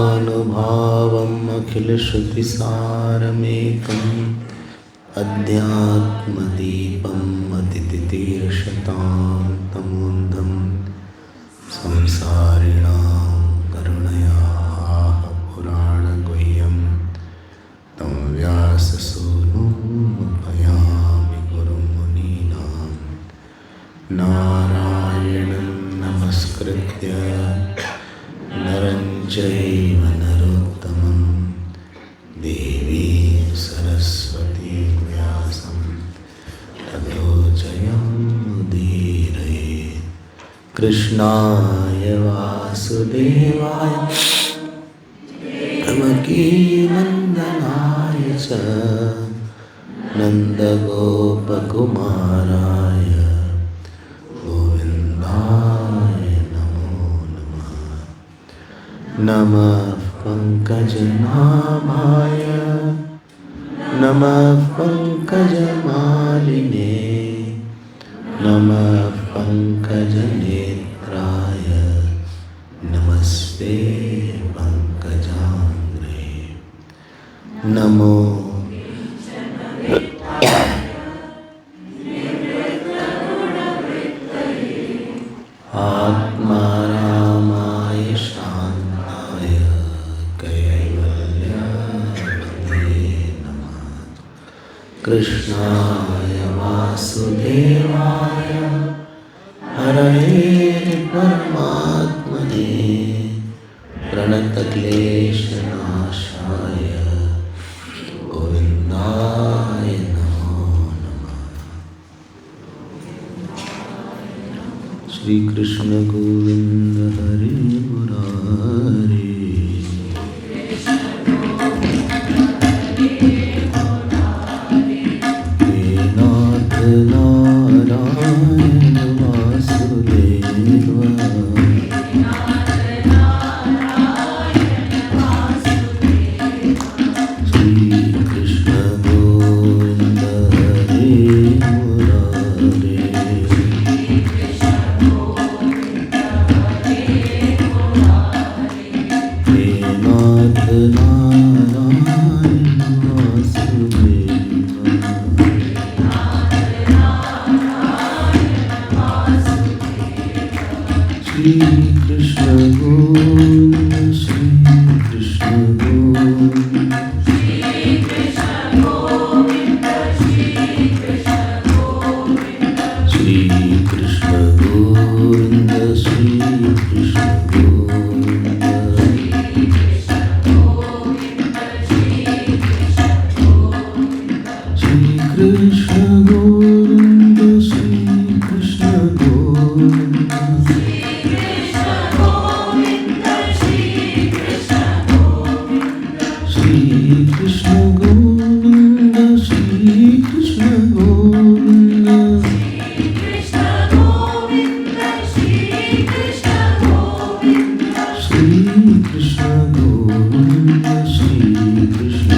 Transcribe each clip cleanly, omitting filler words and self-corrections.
यस्वानुभावम् अखिलश्रुतिसारमेकम् अध्यात्मदीपम् अतितितीर्षतां तमोन्धं संसारिणां करुणयाः पुराणगुह्यं तं व्याससूनुमुपयामि गुरुं मुनीनां नारायणं नमस्कृत्य नरं चैव नरोत्तमं देवीं सरस्वतीं व्यासं ततो जयमुदीरयेत्। कृष्णाय वासुदेवाय देवकीनन्दनाय च नन्दगोपकुमाराय गोविन्दाय नमः पंकजनाभाय नमः पंकजमालिने नमः पंकजनेत्राय नमस्ते पंकजांग्रे नमो आत्मारामाय शान्ताय कृष्णाय वासुदेवाय हरये परमात्मने प्रणतक्लेशनाशाय गोविन्दाय नमो नमः। श्री कृष्ण गोविंद हरे मुरारी नारायण वासुदेव श्री कृष्ण गोविंद श्री कृष्ण गोविंद श्री कृष्ण गोविंद श्री कृष्ण गोविंद श्री कृष्ण गोविंद श्री कृष्ण गोविंद श्री कृष्ण गोविंद श्री कृष्ण गोविंद श्री कृष्ण गोविंद श्री कृष्ण गोविंद श्री कृष्ण गोविंद श्री कृष्ण गोविंद श्री कृष्ण गोविंद श्री कृष्ण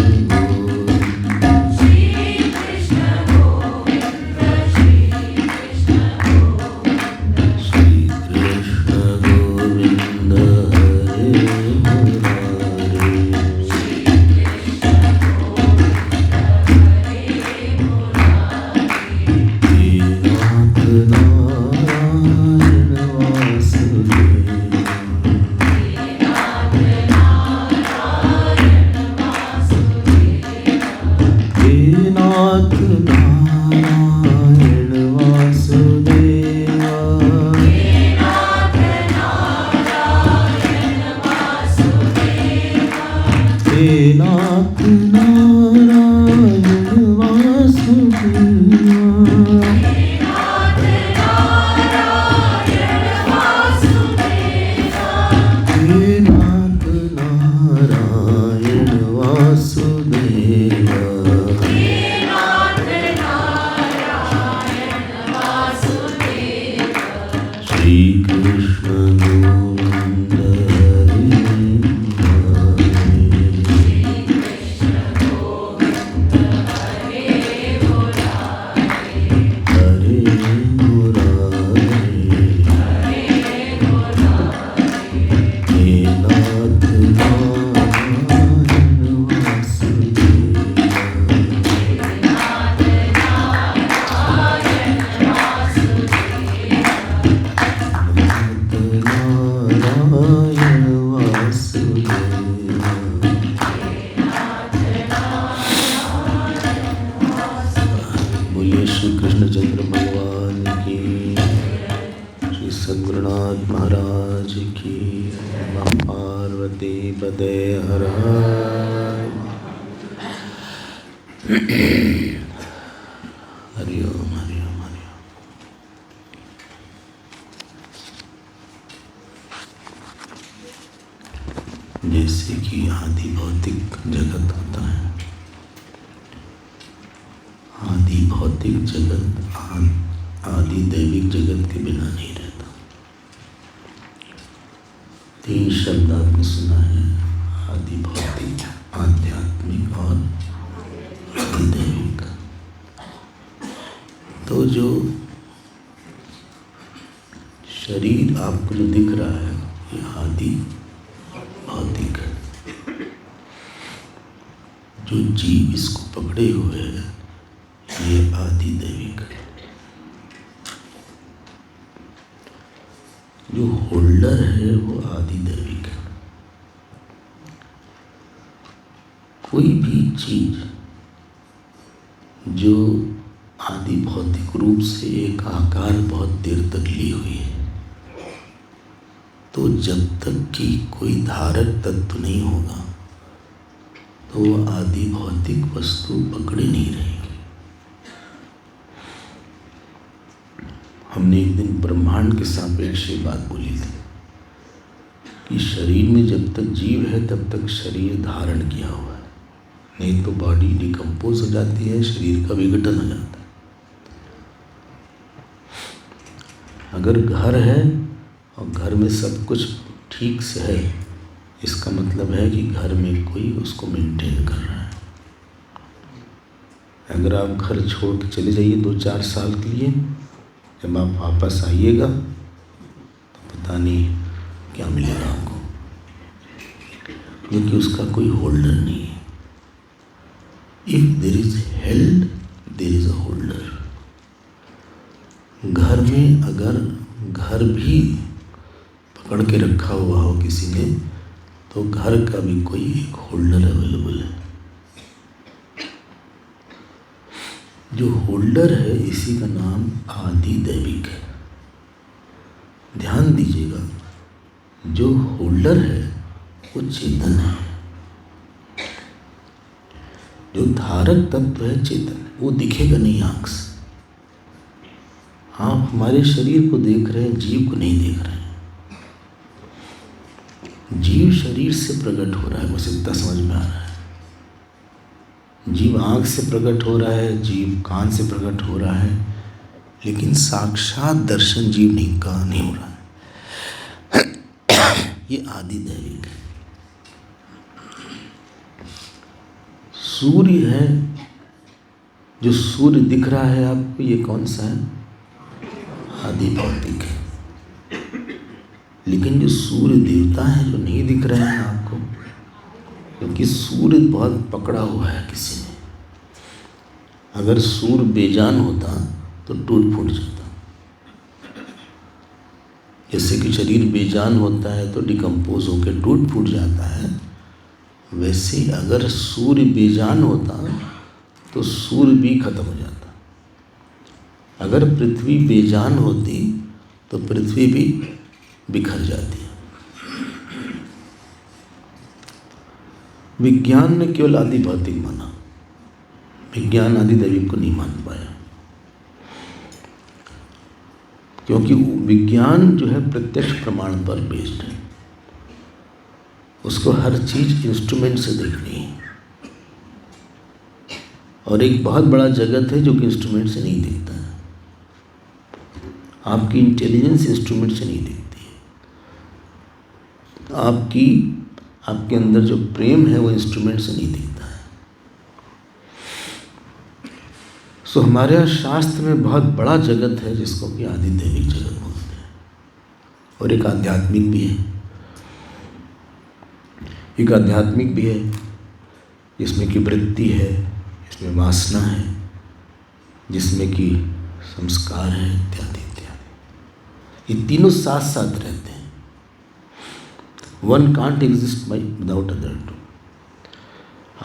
जैसे कि आदि भौतिक जगत होता है, आदि भौतिक जगत आदि दैविक जगत के बिना नहीं रहता। 3 शब्द आपने सुना है, आदि भौतिक, आध्यात्मिक और आदि दैविक। तो जो शरीर आपको जो दिख रहा है ये आदि भौतिक है। जो जीव इसको पकड़े हुए है ये आदि दैविक है। जो होल्डर है वो आदि दैविक है। कोई भी चीज जो आदि भौतिक रूप से एक आकार बहुत देर तक ली हुई है, तो जब तक कि कोई धारक तत्व नहीं होगा तो वो आदि भौतिक वस्तु पकड़े नहीं रहेगी। हमने एक दिन ब्रह्मांड के सापेक्ष ये बात बोली थी कि शरीर में जब तक जीव है तब तक शरीर धारण किया हुआ है, नहीं तो बॉडी डिकम्पोज हो जाती है, शरीर का विघटन हो जाता है। अगर घर है और घर में सब कुछ ठीक से है, इसका मतलब है कि घर में कोई उसको मेंटेन कर रहा है। अगर आप घर छोड़ के चले जाइए 2-4 साल के लिए, जब आप वापस आइएगा तो पता नहीं क्या मिलेगा आपको, क्योंकि उसका कोई होल्डर नहीं है। If there is held there is a holder. घर में अगर घर भी पकड़ के रखा हुआ हो किसी ने, तो घर का भी कोई एक होल्डर अवेलेबल है। जो होल्डर है इसी का नाम आदि दैविक है। ध्यान दीजिएगा, जो होल्डर है वो चेतन है, जो धारक तत्व है चेतन है। वो दिखेगा नहीं आँख से। आप हमारे शरीर को देख रहे हैं, जीव को नहीं देख रहे हैं। जीव शरीर से प्रकट हो रहा है, बस इतना समझ में आ रहा है। जीव आँख से प्रकट हो रहा है, जीव कान से प्रकट हो रहा है, लेकिन साक्षात दर्शन जीव नहीं हो रहा है। ये आदि दैविक है। सूर्य है, जो सूर्य दिख रहा है आपको, ये कौन सा है? आदि भौतिक है। लेकिन जो सूर्य देवता है जो नहीं दिख रहे हैं आपको, क्योंकि सूर्य बहुत पकड़ा हुआ है किसी ने। अगर सूर्य बेजान होता तो टूट फूट जाता। जैसे कि शरीर बेजान होता है तो डिकम्पोज होकर टूट फूट जाता है, वैसे अगर सूर्य बेजान होता तो सूर्य भी खत्म हो जाता। अगर पृथ्वी बेजान होती तो पृथ्वी भी बिखर जाती है। विज्ञान ने केवल आदि भौतिक माना, विज्ञान आदि दैविक को नहीं मान पाया, क्योंकि विज्ञान जो है प्रत्यक्ष प्रमाण पर बेस्ड है। उसको हर चीज इंस्ट्रूमेंट से देखनी है, और एक बहुत बड़ा जगत है जो कि इंस्ट्रूमेंट से नहीं दिखता है। आपकी इंटेलिजेंस इंस्ट्रूमेंट से नहीं दिखती है। आपके अंदर जो प्रेम है वो इंस्ट्रूमेंट से नहीं दिखता है। सो हमारे यहाँ शास्त्र में बहुत बड़ा जगत है जिसको कि आदि दैविक जगत बोलते हैं, और एक आध्यात्मिक भी है। एक आध्यात्मिक भी है जिसमें कि वृत्ति है, जिसमें वासना है, जिसमें कि संस्कार है, इत्यादि इत्यादि। ये तीनों साथ साथ रहते हैं। One can't exist by without other two.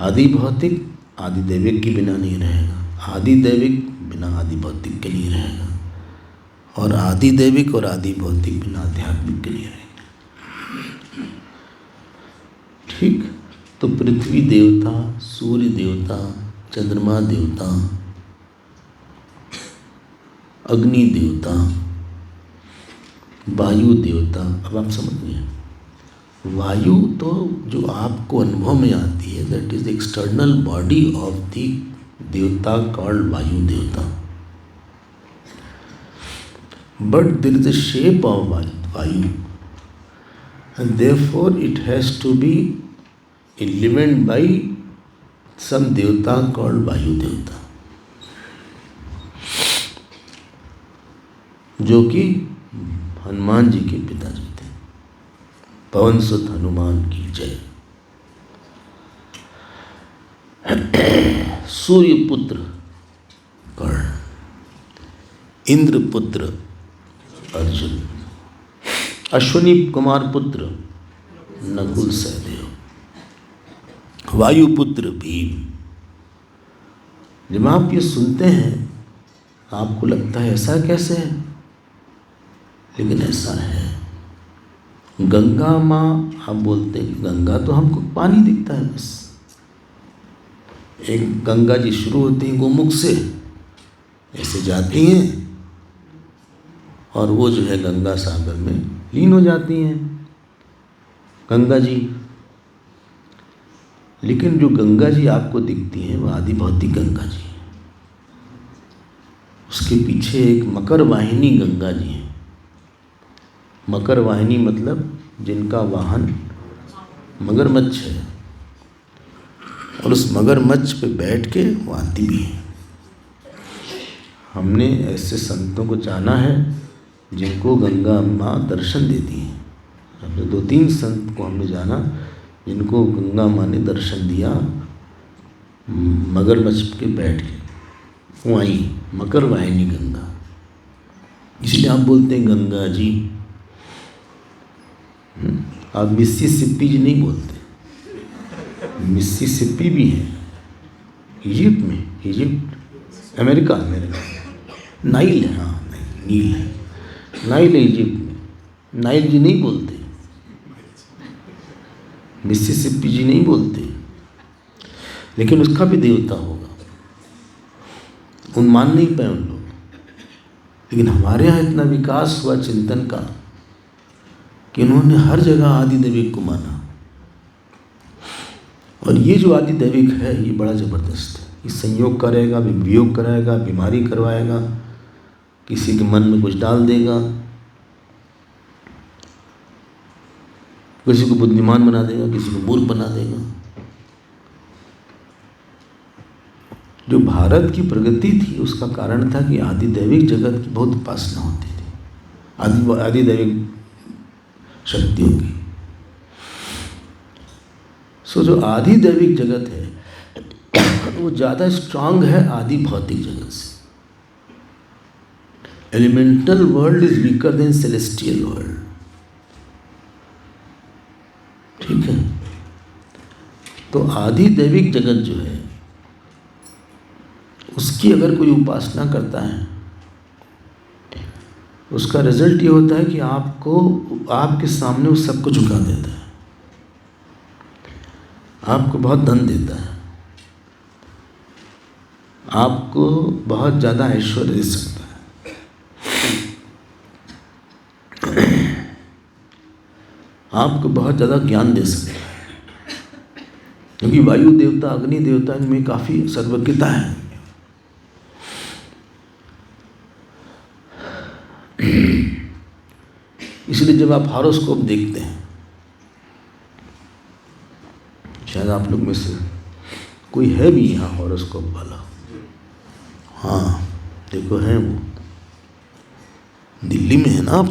आदि भौतिक आदि दैविक के बिना नहीं रहेगा, आदि दैविक बिना आदि भौतिक के नहीं रहेगा, और आदि दैविक और आदि भौतिक बिना आध्यात्मिक के नहीं रहेगा। ठीक, तो पृथ्वी देवता, सूर्य देवता, चंद्रमा देवता, अग्नि देवता, वायु देवता। अब आप समझ गए, वायु तो जो आपको अनुभव में आती है, that is the external body of the devata called Vayu devata. But there is a shape of Vayu, and therefore it has to be illumined by some devata called वायु देवता, जो कि हनुमान जी के पिताजी थे। पवन सुत हनुमान की जय। सूर्य पुत्र कर्ण, इंद्र पुत्र अर्जुन, अश्विनी कुमार पुत्र नकुल सहदेव, वायुपुत्र भीम। जब आप ये सुनते हैं आपको लगता है ऐसा कैसे है, लेकिन ऐसा है। गंगा माँ, आप बोलते हैं गंगा तो हमको पानी दिखता है बस। एक गंगा जी शुरू होती हैं गोमुख से, ऐसे जाती हैं और वो जो है गंगा सागर में लीन हो जाती हैं गंगा जी। लेकिन जो गंगा जी आपको दिखती हैं वो आदि भौतिक गंगा जी है। उसके पीछे एक मकर वाहिनी गंगा जी है। मकर वाहिनी मतलब जिनका वाहन मगरमच्छ है, और उस मगरमच्छ पे बैठ के वो आती भी है। हमने ऐसे संतों को जाना है जिनको गंगा माँ दर्शन देती हैं। हमने 2-3 संत को हमने जाना जिनको गंगा माँ ने दर्शन दिया मगरमच्छ के बैठ के। वो आई मकर वाहिनी गंगा, इसलिए आप बोलते हैं गंगा जी। आप मिसिसिपी जी नहीं बोलते, मिसिसिपी भी है इजिप्ट में, इजिप्ट अमेरिका नाइल है, हाँ नील है, नाइल है इजिप्ट में, नाइल जी नहीं बोलते, मिसिसिपी जी नहीं बोलते, लेकिन उसका भी देवता होगा, उन मान नहीं पाए उन लोग। लेकिन हमारे यहाँ इतना विकास हुआ चिंतन का कि उन्होंने हर जगह आदि दैविक को माना। और ये जो आदि दैविक है ये बड़ा ज़बरदस्त है, ये संयोग करेगा, वियोग कराएगा, बीमारी करवाएगा, किसी के मन में कुछ डाल देगा, किसी को बुद्धिमान बना देगा, किसी को मूर्ख बना देगा। जो भारत की प्रगति थी उसका कारण था कि आदि दैविक जगत की बहुत उपासना होती थी, आदि दैविक शक्तियों की। सो जो आदि दैविक जगत है वो ज़्यादा स्ट्रांग है आदि भौतिक जगत से। Elemental world is weaker then celestial world, ठीक है। तो आदि दैविक जगत जो है उसकी अगर कोई उपासना करता है उसका रिजल्ट ये होता है कि आपको आपके सामने वो सब कुछ झुका देता है, आपको बहुत धन देता है, आपको बहुत ज़्यादा ऐश्वर्य दे सकता है, आपको बहुत ज़्यादा ज्ञान दे सकता है, क्योंकि वायु देवता, अग्नि देवता, इनमें काफ़ी सर्वज्ञता है। इसलिए जब आप हॉरोस्कोप देखते हैं, शायद आप लोग में से कोई है भी यहाँ हॉरोस्कोप वाला, हाँ देखो है, वो दिल्ली में है ना आप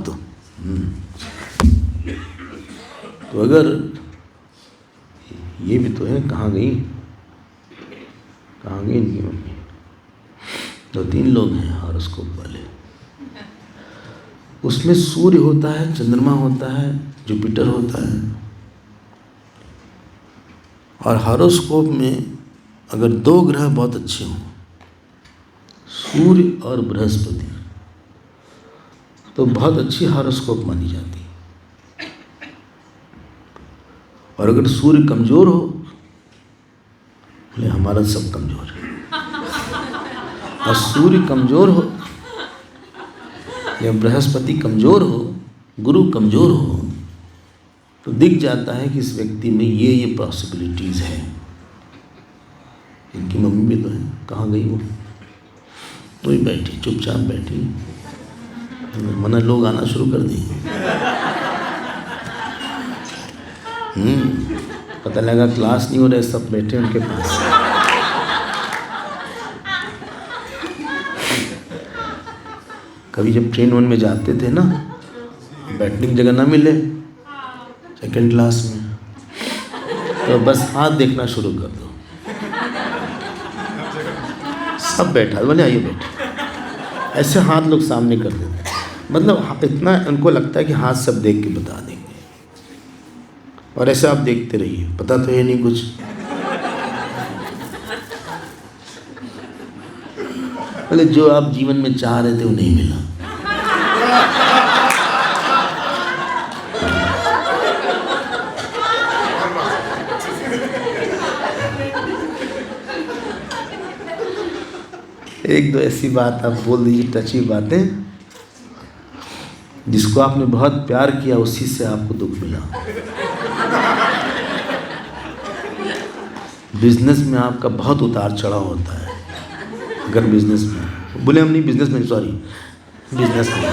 तो अगर ये भी तो है, कहाँ गई इनकी मम्मी, 2-3 लोग हैं हॉरोस्कोप वाले। उसमें सूर्य होता है, चंद्रमा होता है, जुपिटर होता है, और हॉरोस्कोप में अगर 2 ग्रह बहुत अच्छे हों, सूर्य और बृहस्पति, तो बहुत अच्छी हॉरोस्कोप मानी जाती है। और अगर सूर्य कमज़ोर हो, बोले हमारा सब कमज़ोर है, और सूर्य कमज़ोर हो या बृहस्पति कमज़ोर हो, गुरु कमज़ोर हो, तो दिख जाता है कि इस व्यक्ति में ये पॉसिबिलिटीज़ हैं। इनकी मम्मी भी तो है, कहाँ गई वो ही बैठी, चुपचाप बैठी, मना लोग आना शुरू कर दिए। पता लगा क्लास नहीं हो रहा, सब बैठे उनके पास। कभी जब ट्रेन वन में जाते थे ना, बैठने की जगह ना मिले सेकंड क्लास में, तो बस हाथ देखना शुरू कर दो, सब बैठा, बोले आइए बैठे, ऐसे हाथ लोग सामने कर देते, मतलब इतना उनको लगता है कि हाथ सब देख के बता देंगे, और ऐसे आप देखते रहिए, पता तो है नहीं कुछ। बोले जो आप जीवन में चाह रहे थे वो नहीं मिला। एक दो ऐसी बात आप बोल दीजिए, टची बातें, जिसको आपने बहुत प्यार किया उसी से आपको दुख मिला। बिजनेस में आपका बहुत उतार चढ़ाव होता है, अगर बिजनेस में, बोले हम नहीं बिजनेस में, सॉरी बिजनेस में,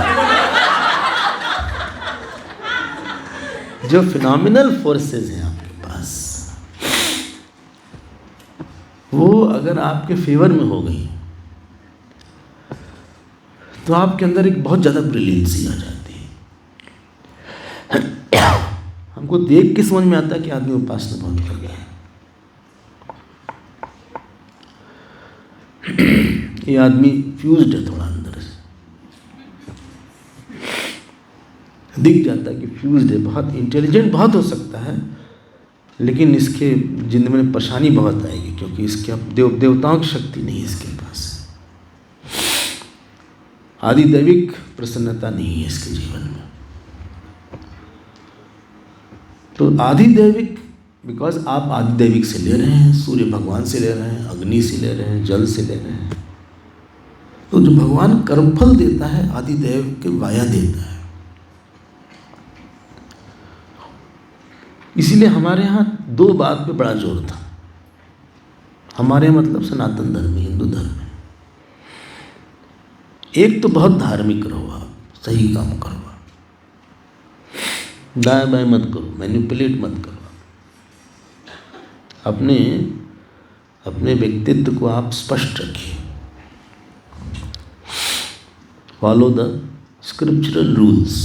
जो फिनोमिनल फोर्सेस हैं आपके पास, वो अगर आपके फेवर में हो गई तो आपके अंदर एक बहुत ज़्यादा ब्रिलियंसी आ जाती है। हमको देख के समझ में आता है कि आदमी उपासना बहुत कर रहा है। ये आदमी फ्यूज्ड है थोड़ा अंदर से, दिख जाता है कि फ्यूज्ड है, बहुत इंटेलिजेंट बहुत हो सकता है, लेकिन इसके जिंदगी में परेशानी बहुत आएगी, क्योंकि इसके अब देवताओं की शक्ति नहीं है इसके पास, आदिदैविक प्रसन्नता नहीं है इसके जीवन में। तो आदिदैविक, बिकॉज आप आदिदैविक से ले रहे हैं, सूर्य भगवान से ले रहे हैं, अग्नि से ले रहे हैं, जल से ले रहे हैं, तो जो भगवान कर्मफल देता है आदिदेव के वाया देता है। इसीलिए हमारे यहाँ दो बात पे बड़ा जोर था, हमारे मतलब सनातन धर्म में, हिंदू धर्म में। एक तो बहुत धार्मिक रहो, आप सही काम करो, दाएं बाएं मत करो, मैनिपुलेट मत करो, अपने व्यक्तित्व को आप स्पष्ट रखिए, फॉलो द स्क्रिप्चरल रूल्स,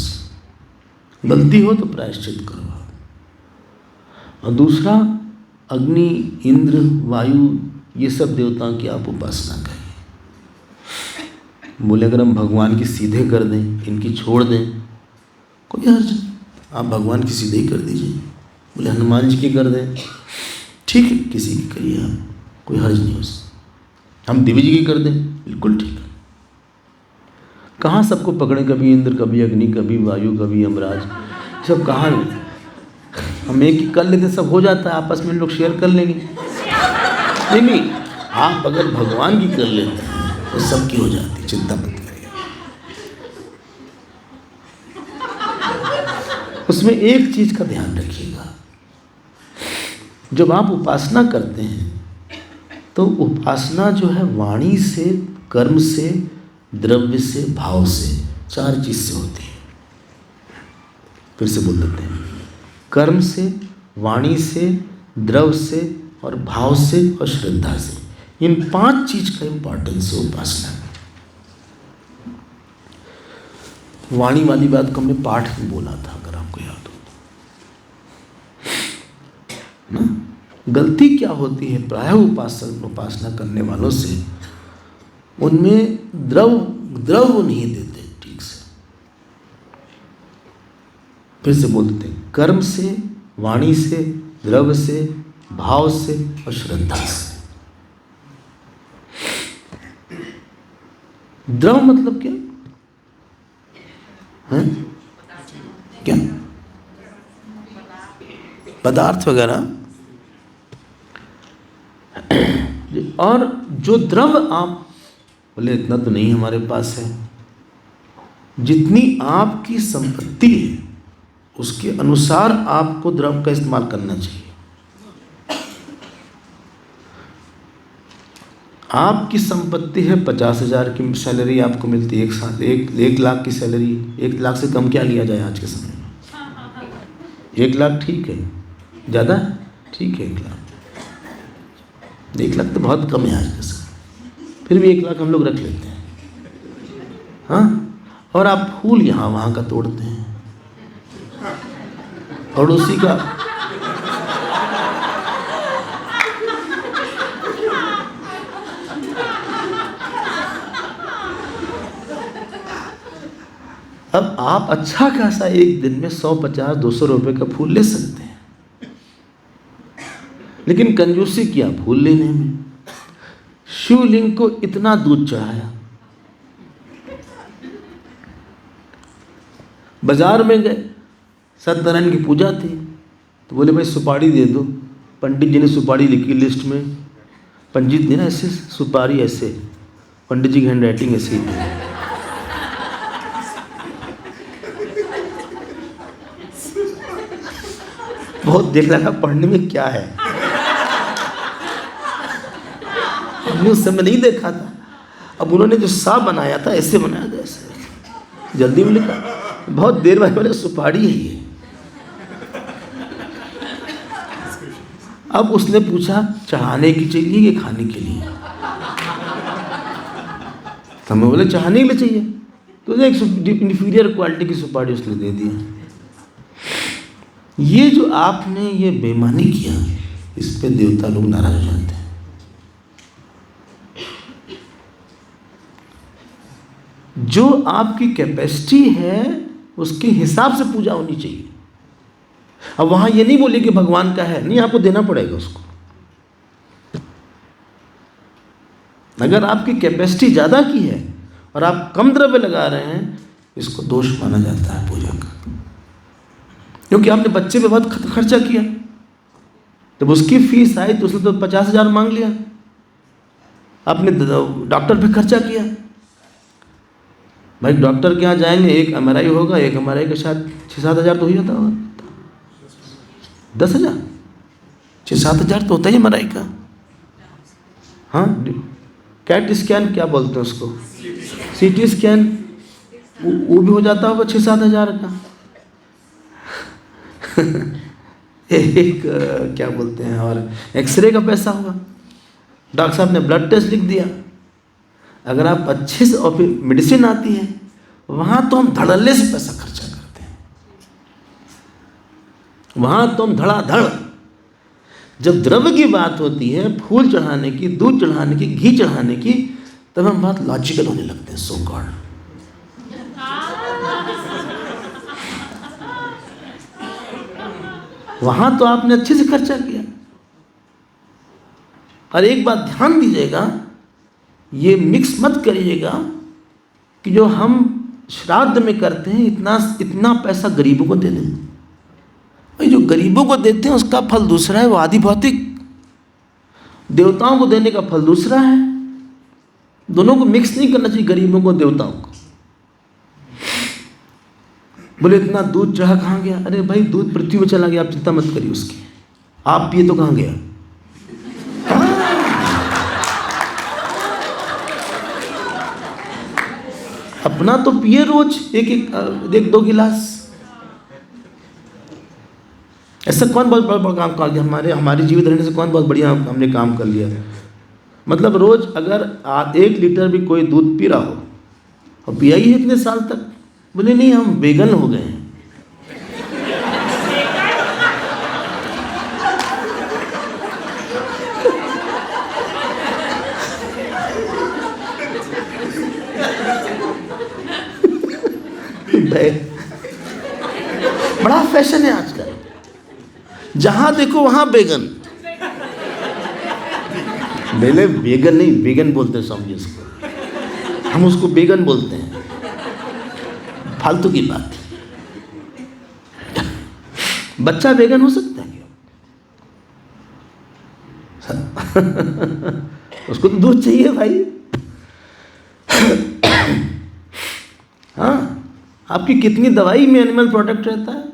गलती हो तो प्रायश्चित करो आप। और दूसरा, अग्नि, इंद्र, वायु, ये सब देवताओं की आप उपासना करें। बोले अगर हम भगवान की सीधे कर दें, इनकी छोड़ दें, कोई हर्ज नहीं, आप भगवान की सीधे ही कर दीजिए। बोले हनुमान जी की कर दें, ठीक है, किसी की करिए आप, कोई हर्ज नहीं उसमें। हम देवी जी की कर दें, बिल्कुल ठीक है। कहाँ सबको पकड़े, कभी इंद्र, कभी अग्नि, कभी वायु, कभी यमराज, सब कहाँ नहीं। हम एक ही कर लेते, सब हो जाता है, आपस में लोग शेयर कर लेंगे। नहीं, आप अगर भगवान की कर लेते हैं तो सबकी हो जाती, चिंता मत करिए। उसमें एक चीज का ध्यान रखिएगा, जब आप उपासना करते हैं तो उपासना जो है वाणी से, कर्म से, द्रव्य से, भाव से, चार चीज से होती है। फिर से बोल देते हैं, कर्म से, वाणी से, द्रव्य से और भाव से और श्रद्धा से। इन पांच चीज का इंपॉर्टेंस है उपासना में। वाणी वाली बात को हमने पाठ में बोला था, अगर आपको याद हो ना। गलती क्या होती है प्रायः उपासना करने वालों से, उनमें द्रव्य नहीं देते ठीक से। फिर से बोल देते हैं, कर्म से, वाणी से, द्रव्य से, भाव से और श्रद्धा से। द्रव्य मतलब क्या है? क्या पदार्थ वगैरह। और जो द्रव्य आप बोले इतना तो नहीं हमारे पास है, जितनी आपकी संपत्ति है उसके अनुसार आपको द्रव्य का इस्तेमाल करना चाहिए। आपकी संपत्ति है 50,000 की सैलरी आपको मिलती है एक साल, 1 लाख की सैलरी, 1 लाख से कम क्या लिया जाए आज के समय में? 1 लाख ठीक है, ज़्यादा ठीक है 1 लाख। 1 लाख तो बहुत कम है आज के समय, फिर भी 1 लाख हम लोग रख लेते हैं। हाँ, और आप फूल यहाँ वहाँ का तोड़ते हैं, और उसी का अब आप अच्छा खासा एक दिन में 150-200 रुपए का फूल ले सकते हैं, लेकिन कंजूसी किया फूल लेने में। शिवलिंग को इतना दूध चढ़ाया, बाजार में गए, सत्यनारायण की पूजा थी तो बोले भाई सुपारी दे दो। पंडित जी ने सुपारी लिखी लिस्ट में, पंडित ने ना ऐसे सुपारी ऐसे, पंडित जी की हैंड राइटिंग ऐसे ही थी। बहुत देख लगा पढ़ने में क्या है, हमने उस समय नहीं देखा था। अब उन्होंने जो सा बनाया था ऐसे बनाया था, ऐसे जल्दी में लिखा, बहुत देर बाद बोले सुपारी है ये। अब उसने पूछा चढ़ाने की चाहिए कि खाने के लिए? तो हमें बोले चढ़ाने के लिए चाहिए, तो एक इंफीरियर क्वालिटी की सुपारी उसने दे दिया। ये जो आपने ये बेईमानी किया, इस पे देवता लोग नाराज हो जाते हैं। जो आपकी कैपेसिटी है उसके हिसाब से पूजा होनी चाहिए। अब वहाँ ये नहीं बोले कि भगवान का है, नहीं, आपको देना पड़ेगा उसको। अगर आपकी कैपेसिटी ज़्यादा की है और आप कम द्रव्य लगा रहे हैं, इसको दोष माना जाता है पूजा का, क्योंकि आपने बच्चे पे बहुत खर्चा किया। जब उसकी फीस आई तो उसने तो 50,000 मांग लिया। आपने डॉक्टर पे खर्चा किया, भाई डॉक्टर के यहाँ जाएंगे, एक MRI होगा, एक MRI का शायद 6-7 हज़ार तो ही होता होगा, 10,000 6-7 हज़ार तो होता ही MRI का। हाँ, कैट स्कैन क्या बोलते हैं उसको, CT स्कैन, वो भी हो जाता होगा 6-7 हज़ार का। एक क्या बोलते हैं, और एक्सरे का पैसा होगा। डॉक्टर साहब ने ब्लड टेस्ट लिख दिया। अगर आप अच्छे से, और फिर मेडिसिन आती है, वहाँ तो हम धड़ल्ले से पैसा खर्चा करते हैं, वहाँ तो हम धड़ाधड़। जब द्रव्य की बात होती है, फूल चढ़ाने की, दूध चढ़ाने की, घी चढ़ाने की, तब हम बहुत लॉजिकल होने लगते हैं, सो गॉड। वहाँ तो आपने अच्छे से खर्चा किया। और एक बात ध्यान दीजिएगा, ये मिक्स मत करिएगा कि जो हम श्राद्ध में करते हैं इतना पैसा गरीबों को दे दें। भाई जो गरीबों को देते हैं उसका फल दूसरा है, वो आदि भौतिक। देवताओं को देने का फल दूसरा है। दोनों को मिक्स नहीं करना चाहिए, गरीबों को, देवताओं को। बोले इतना दूध चढ़ा कहाँ गया? अरे भाई दूध पृथ्वी में चला गया, आप चिंता मत करिए उसकी। आप पिए तो कहाँ गया? अपना तो पिए रोज एक दो गिलास। ऐसा कौन बहुत बड़ा काम कर दिया? हमारी जीवित रहने से कौन बहुत बढ़िया हमने काम कर लिया? मतलब रोज अगर 1 लीटर भी कोई दूध पी रहा हो, और पिया ही है इतने साल तक। बोले नहीं, हम वेगन हो गए हैं। बड़ा फैशन है आजकल, जहां देखो वहां वेगन। पहले वेगन नहीं, वेगन बोलते हैं, समझिए इसको। हम उसको वेगन बोलते हैं, फालतू की बात। बच्चा वेगन हो सकता है क्या? उसको तो दूध चाहिए भाई। हाँ, आपकी कितनी दवाई में एनिमल प्रोडक्ट रहता है।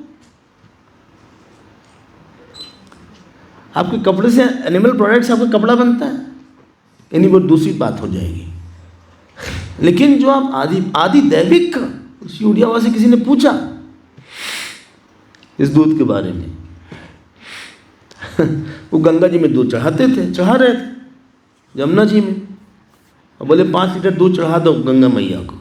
आपके कपड़े से एनिमल प्रोडक्ट से आपका कपड़ा बनता है, यानी वो दूसरी बात हो जाएगी। लेकिन जो आप आदि दैविक, उस यूडियावा से किसी ने पूछा इस दूध के बारे में। वो गंगा जी में दूध चढ़ा रहे थे यमुना जी में, और बोले 5 लीटर दूध चढ़ा दो गंगा मैया को।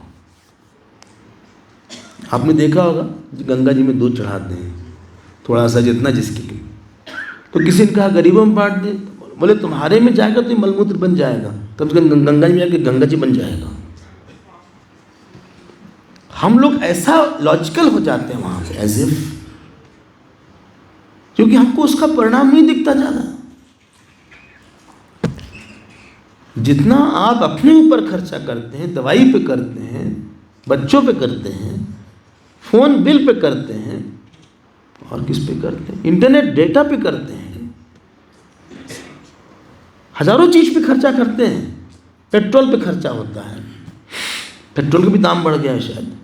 आपने देखा होगा गंगा जी में दूध चढ़ाते हैं, थोड़ा सा जितना जिसके लिए। तो किसी ने कहा गरीबों में बांट दे। बोले तुम्हारे में जाएगा तो मलमूत्र बन जाएगा, तब गंगा जी में जाके गंगा जी बन जाएगा। हम लोग ऐसा लॉजिकल हो जाते हैं वहाँ पे, एज इफ, क्योंकि हमको उसका परिणाम नहीं दिखता ज़्यादा। जितना आप अपने ऊपर खर्चा करते हैं, दवाई पे करते हैं, बच्चों पे करते हैं, फ़ोन बिल पे करते हैं, और किस पे करते हैं, इंटरनेट डेटा पे करते हैं, हज़ारों चीज़ पे खर्चा करते हैं। पेट्रोल पे खर्चा होता है, पेट्रोल का भी दाम बढ़ गया है शायद।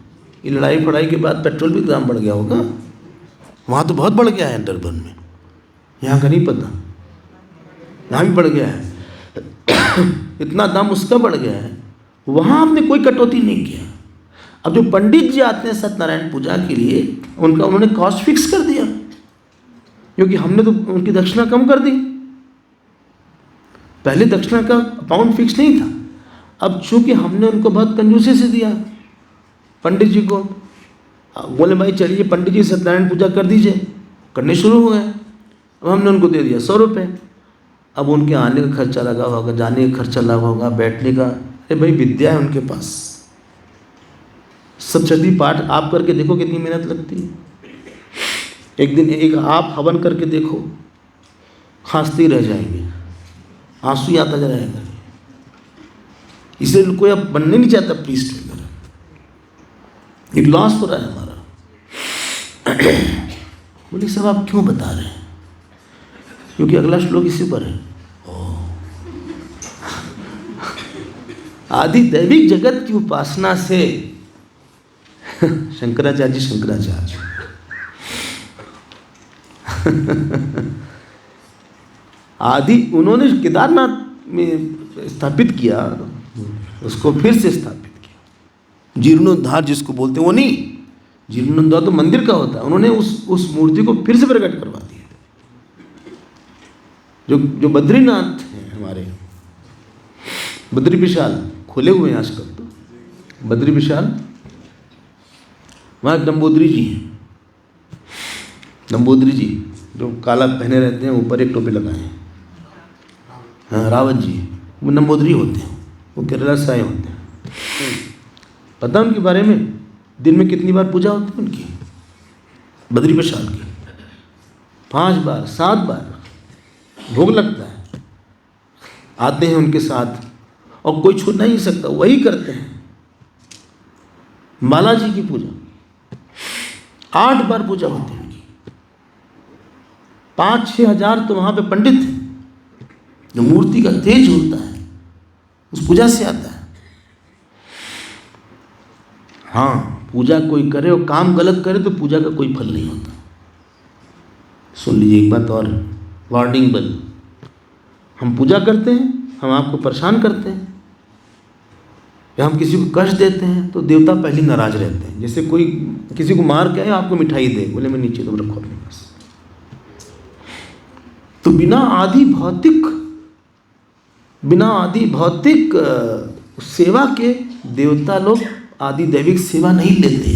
ये लड़ाई फड़ाई के बाद पेट्रोल भी दाम बढ़ गया होगा। वहाँ तो बहुत बढ़ गया है डरबन में, यहाँ का नहीं पता, यहाँ भी बढ़ गया है। इतना दाम उसका बढ़ गया है, वहाँ आपने कोई कटौती नहीं किया। अब जो पंडित जी आते हैं सत्यनारायण पूजा के लिए, उन्होंने कॉस्ट फिक्स कर दिया, क्योंकि हमने तो उनकी दक्षिणा कम कर दी। पहले दक्षिणा का अमाउंट फिक्स नहीं था, अब चूंकि हमने उनको बहुत कंजूसी से दिया पंडित जी को। बोले भाई चलिए पंडित जी सत्यनारायण पूजा कर दीजिए, करने शुरू हो गए। अब हमने उनको दे दिया 100 रुपये। अब उनके आने का खर्चा लगा होगा, जाने का खर्चा लगा होगा, बैठने का। अरे भाई विद्या है उनके पास, सप्तशती पाठ आप करके देखो कितनी मेहनत लगती है। एक दिन एक आप हवन करके देखो, खांसते रह जाएंगे, आंसू आता जा रहेगा। इसलिए कोई अब बनने नहीं चाहता प्रीस्ट वगैरह, एक लॉस हो रहा है हमारा। बोले सब आप क्यों बता रहे हैं? क्योंकि अगला श्लोक इसी पर है। आदि दैविक जगत की उपासना से शंकराचार्य आदि उन्होंने केदारनाथ में स्थापित किया, उसको फिर से स्थापित किया। जीर्णोद्धार जिसको बोलते हैं वो नहीं, जीर्णोद्धार तो मंदिर का होता है। उन्होंने उस मूर्ति को फिर से प्रकट करवा दिया। जो बद्रीनाथ हैं हमारे, बद्री विशाल खुले हुए हैं आजकल तो, बद्री विशाल वहाँ नंबोदरी जी हैं। नंबोदरी जी जो काला पहने रहते हैं, ऊपर एक टोपी लगाए हैं, हाँ रावत जी, वो नंबोदरी होते हैं, वो केरला से आए होते हैं। पता उनके बारे में? दिन में कितनी बार पूजा होती है उनकी, बद्री विशाल की? 5 बार 7 बार भोग लगता है। आते हैं उनके साथ और कोई छू नहीं सकता, वही करते हैं। बालाजी की पूजा 8 बार पूजा होती है उनकी। 5-6 हज़ार तो वहाँ पे पंडित हैं। जो मूर्ति का तेज होता है उस पूजा से आता है। हाँ, पूजा कोई करे और काम गलत करे तो पूजा का कोई फल नहीं होता। सुन लीजिए एक बात और, वार्निंग बेल। हम पूजा करते हैं, हम आपको परेशान करते हैं या हम किसी को कष्ट देते हैं तो देवता पहले नाराज रहते हैं। जैसे कोई किसी को मार के आए, आपको मिठाई दे, बोले मैं नीचे तुम रखो अपने पास। तो बिना आदि भौतिक सेवा के देवता लोग आदि दैविक सेवा नहीं लेते।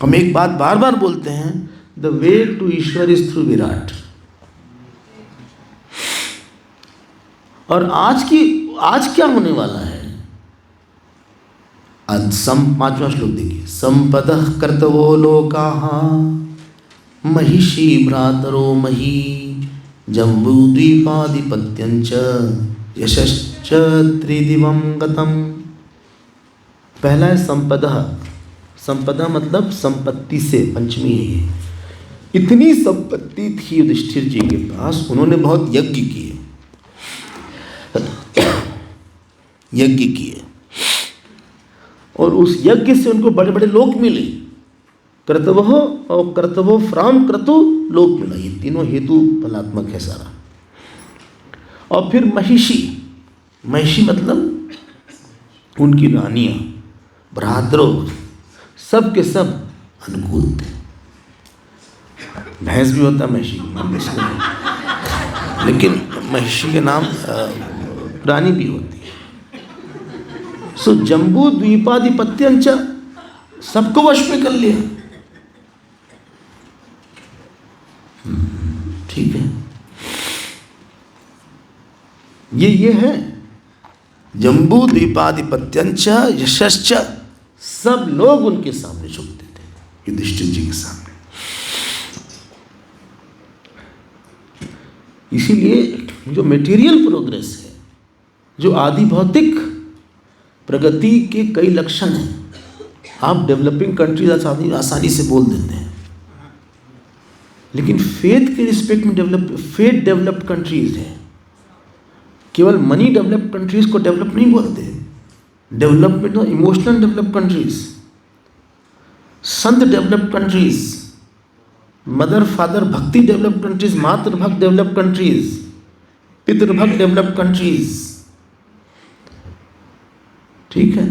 हम एक बात बार बार बोलते हैं, the way to Ishwar is through Virat. और आज क्या होने वाला है? आज 5वां श्लोक देखिए, संपदः कर्तवो लोकाः महिषी भ्रातरो मही जम्बूद्वीपाधिपत्यञ्च यशश्च त्रिदिवं गतम्। पहला है संपदः। संपदा मतलब संपत्ति से, पंचमी है ये। इतनी संपत्ति थी युधिष्ठिर जी के पास, उन्होंने बहुत यज्ञ किए और उस यज्ञ से उनको बड़े बड़े लोक मिले। कर्तवः और कर्तवो फ्राम क्रतु लोक मिला, ये तीनों हेतु फलात्मक है सारा। और फिर महिषी मतलब उनकी रानियां, भ्रातरो, सब के सब अनुकूल थे। भैंस भी होता महिषी, लेकिन महिषी के नाम रानी भी होती है। सो जम्बू द्वीपाधिपत्यंच, सबको वश में कर लिया। ठीक है, ये है जम्बू द्वीपाधिपत्यंच यशश्च। सब लोग उनके सामने झुकते थे, युधिष्ठिर जी के सामने। इसीलिए जो मटेरियल प्रोग्रेस है, जो आदि भौतिक प्रगति के कई लक्षण हैं, आप डेवलपिंग कंट्रीज आसानी से बोल देते हैं, लेकिन फेथ के रिस्पेक्ट में फेथ डेवलप्ड कंट्रीज है। केवल मनी डेवलप्ड कंट्रीज को डेवलप नहीं बोलते, डेवलपमेंट इमोशनल डेवलप्ड कंट्रीज, संत डेवलप्ड कंट्रीज, मदर फादर भक्ति डेवलप्ड कंट्रीज, मातृभक्त डेवलप्ड कंट्रीज, पितृभक्त डेवलप्ड कंट्रीज, ठीक है,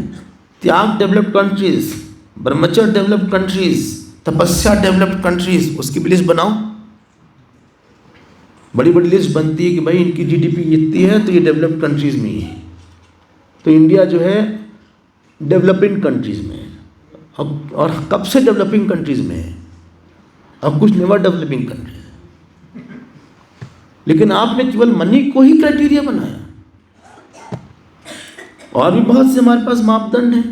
त्याग डेवलप्ड कंट्रीज, ब्रह्मचर्य डेवलप्ड कंट्रीज, तपस्या डेवलप्ड कंट्रीज। उसकी भी लिस्ट बनाओ, बड़ी बड़ी लिस्ट बनती है कि भाई इनकी जीडीपी इतनी है तो ये डेवलप्ड कंट्रीज में ही है। तो इंडिया जो है डेवलपिंग कंट्रीज में है अब, और कब से डेवलपिंग कंट्रीज में है, अब कुछ नेवर डेवलपिंग कंट्रीज है। लेकिन आपने केवल मनी को ही क्राइटेरिया बनाया, और भी बहुत से हमारे पास मापदंड हैं।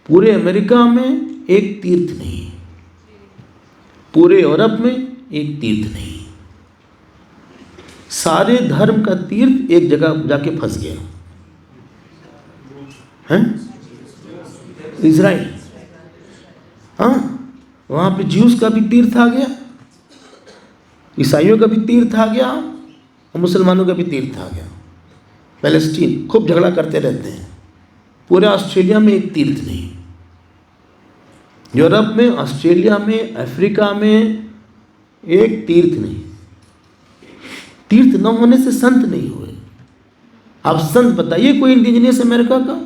पूरे अमेरिका में एक तीर्थ नहीं, पूरे यूरोप में एक तीर्थ नहीं, सारे धर्म का तीर्थ एक जगह जाके फंस गया है, इजराइल। हाँ, वहाँ पे ज्यूस का भी तीर्थ आ गया, ईसाइयों का भी तीर्थ आ गया और मुसलमानों का भी तीर्थ आ गया। पैलेस्टीन खूब झगड़ा करते रहते हैं। पूरे ऑस्ट्रेलिया में एक तीर्थ नहीं, यूरोप में, ऑस्ट्रेलिया में, अफ्रीका में एक तीर्थ नहीं। तीर्थ न होने से संत नहीं हुए। आप संत बताइए कोई इंडिजिनियस अमेरिका का।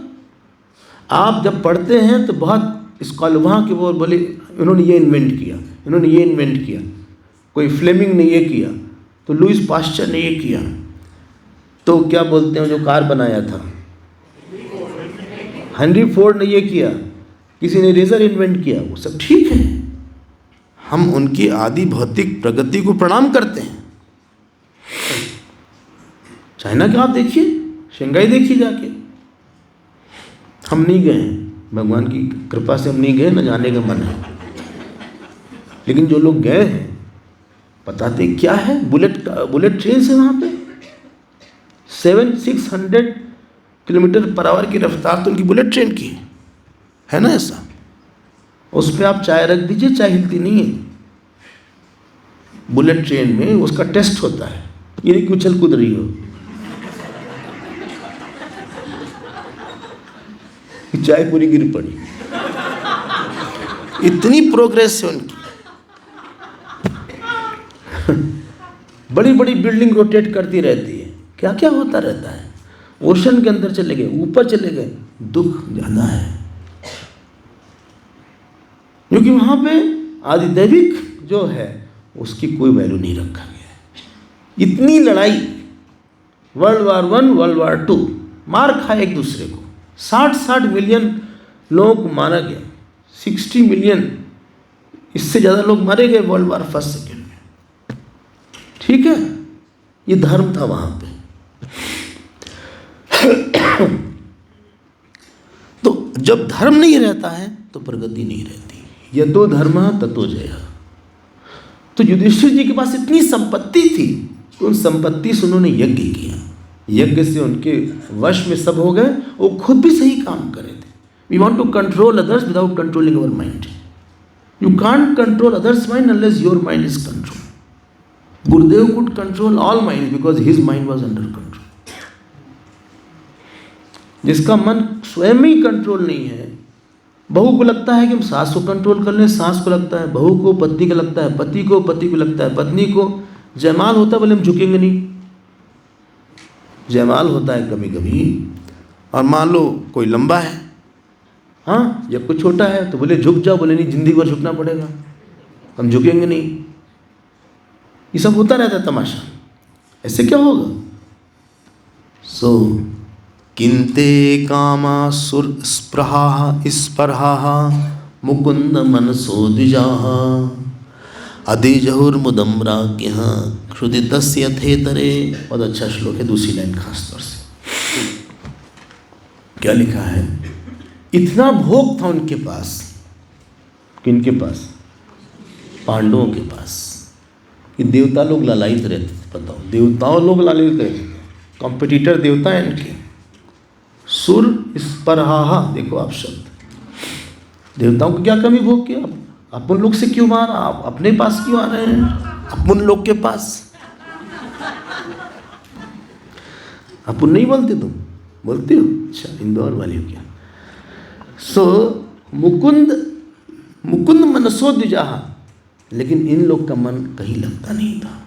आप जब पढ़ते हैं तो बहुत स्कॉलर वहाँ के वो बोले इन्होंने ये इन्वेंट किया, इन्होंने ये इन्वेंट किया, कोई फ्लेमिंग ने ये किया, तो लुइस पास्चर ने ये किया, तो क्या बोलते हैं जो कार बनाया था हेनरी फोर्ड ने ये किया, किसी ने रेजर इन्वेंट किया, वो सब ठीक है। हम उनकी आदि भौतिक प्रगति को प्रणाम करते हैं। चाइना का आप देखिए, शंघाई देखिए जाके। हम नहीं गए, भगवान की कृपा से हम नहीं गए, न जाने का मन है, लेकिन जो लोग गए हैं बताते क्या है। बुलेट ट्रेन से वहाँ पे 600 किलोमीटर पर आवर की रफ्तार तो उनकी बुलेट ट्रेन की है ना। ऐसा उस पर आप चाय रख दीजिए, चाय हिलती नहीं है। बुलेट ट्रेन में उसका टेस्ट होता है, ये नहीं कि उछल कूद रही हो, चाय पूरी गिर पड़ी। इतनी प्रोग्रेस है उनकी। बड़ी बड़ी बिल्डिंग रोटेट करती रहती है, क्या क्या होता रहता है। ओशन के अंदर चले गए, ऊपर चले गए, दुख ज़्यादा है क्योंकि वहाँ पे आदिदैविक जो है उसकी कोई वैल्यू नहीं रखा गया है। इतनी लड़ाई, वर्ल्ड वार 1, वर्ल्ड वार 2, मार खाए एक दूसरे को। 60 मिलियन लोगों को मारा गया, 60 मिलियन, इससे ज़्यादा लोग मारे गए वर्ल्ड वार 1, 2 में। ठीक है, ये धर्म था वहाँ पे। तो जब धर्म नहीं रहता है तो प्रगति नहीं रहती। यतो धर्म ततो जय। तो युधिष्ठिर जी के पास इतनी संपत्ति थी तो उन संपत्ति से उन्होंने यज्ञ किया। यज्ञ से उनके वश में सब हो गए, वो खुद भी सही काम कर रहे थे। We want to control others without controlling our mind. You can't control others mind unless your mind is control. Gurudev could control all mind because his mind was under control. जिसका मन स्वयं ही कंट्रोल नहीं है, बहू को लगता है कि हम सास को कंट्रोल कर लें, सास को लगता है बहू को, पति को लगता है पति को, पति को लगता है पत्नी को। जयमाल होता है बोले हम झुकेंगे नहीं, जयमाल होता है कभी कभी, और मान लो कोई लंबा है, हाँ, जब कोई छोटा है तो बोले झुक जाओ, बोले नहीं जिंदगी भर झुकना पड़ेगा, हम झुकेंगे नहीं। ये सब होता रहता है तमाशा। ऐसे क्या होगा? सो किंते कामा सुर स्पृहा स्पर्हा मुकुंद मनसो द्विजाः अधिजहुर्मुदम राज्ञः क्षुदितस्य थेतरे। बहुत अच्छा श्लोक है, दूसरी लाइन खास तौर से। क्या लिखा है? इतना भोग था उनके पास, किनके पास? पांडवों के पास, कि देवता लोग लालायित रहते थे। बताओ, देवताओं लोग लालायित रहते थे, कॉम्पिटिटर देवता है इनके। सुर स्पर्हा, देखो आप शब्द, देवताओं को क्या कमी भोग किया? अपन लोग से क्यों मारा? आप अपने पास क्यों आ रहे हैं? अपन लोग के पास अपन नहीं बोलते, तुम बोलते हो? अच्छा, इंदौर वाले हो क्या? सो मुकुंद मनसो द्विजाः, लेकिन इन लोग का मन कहीं लगता नहीं था।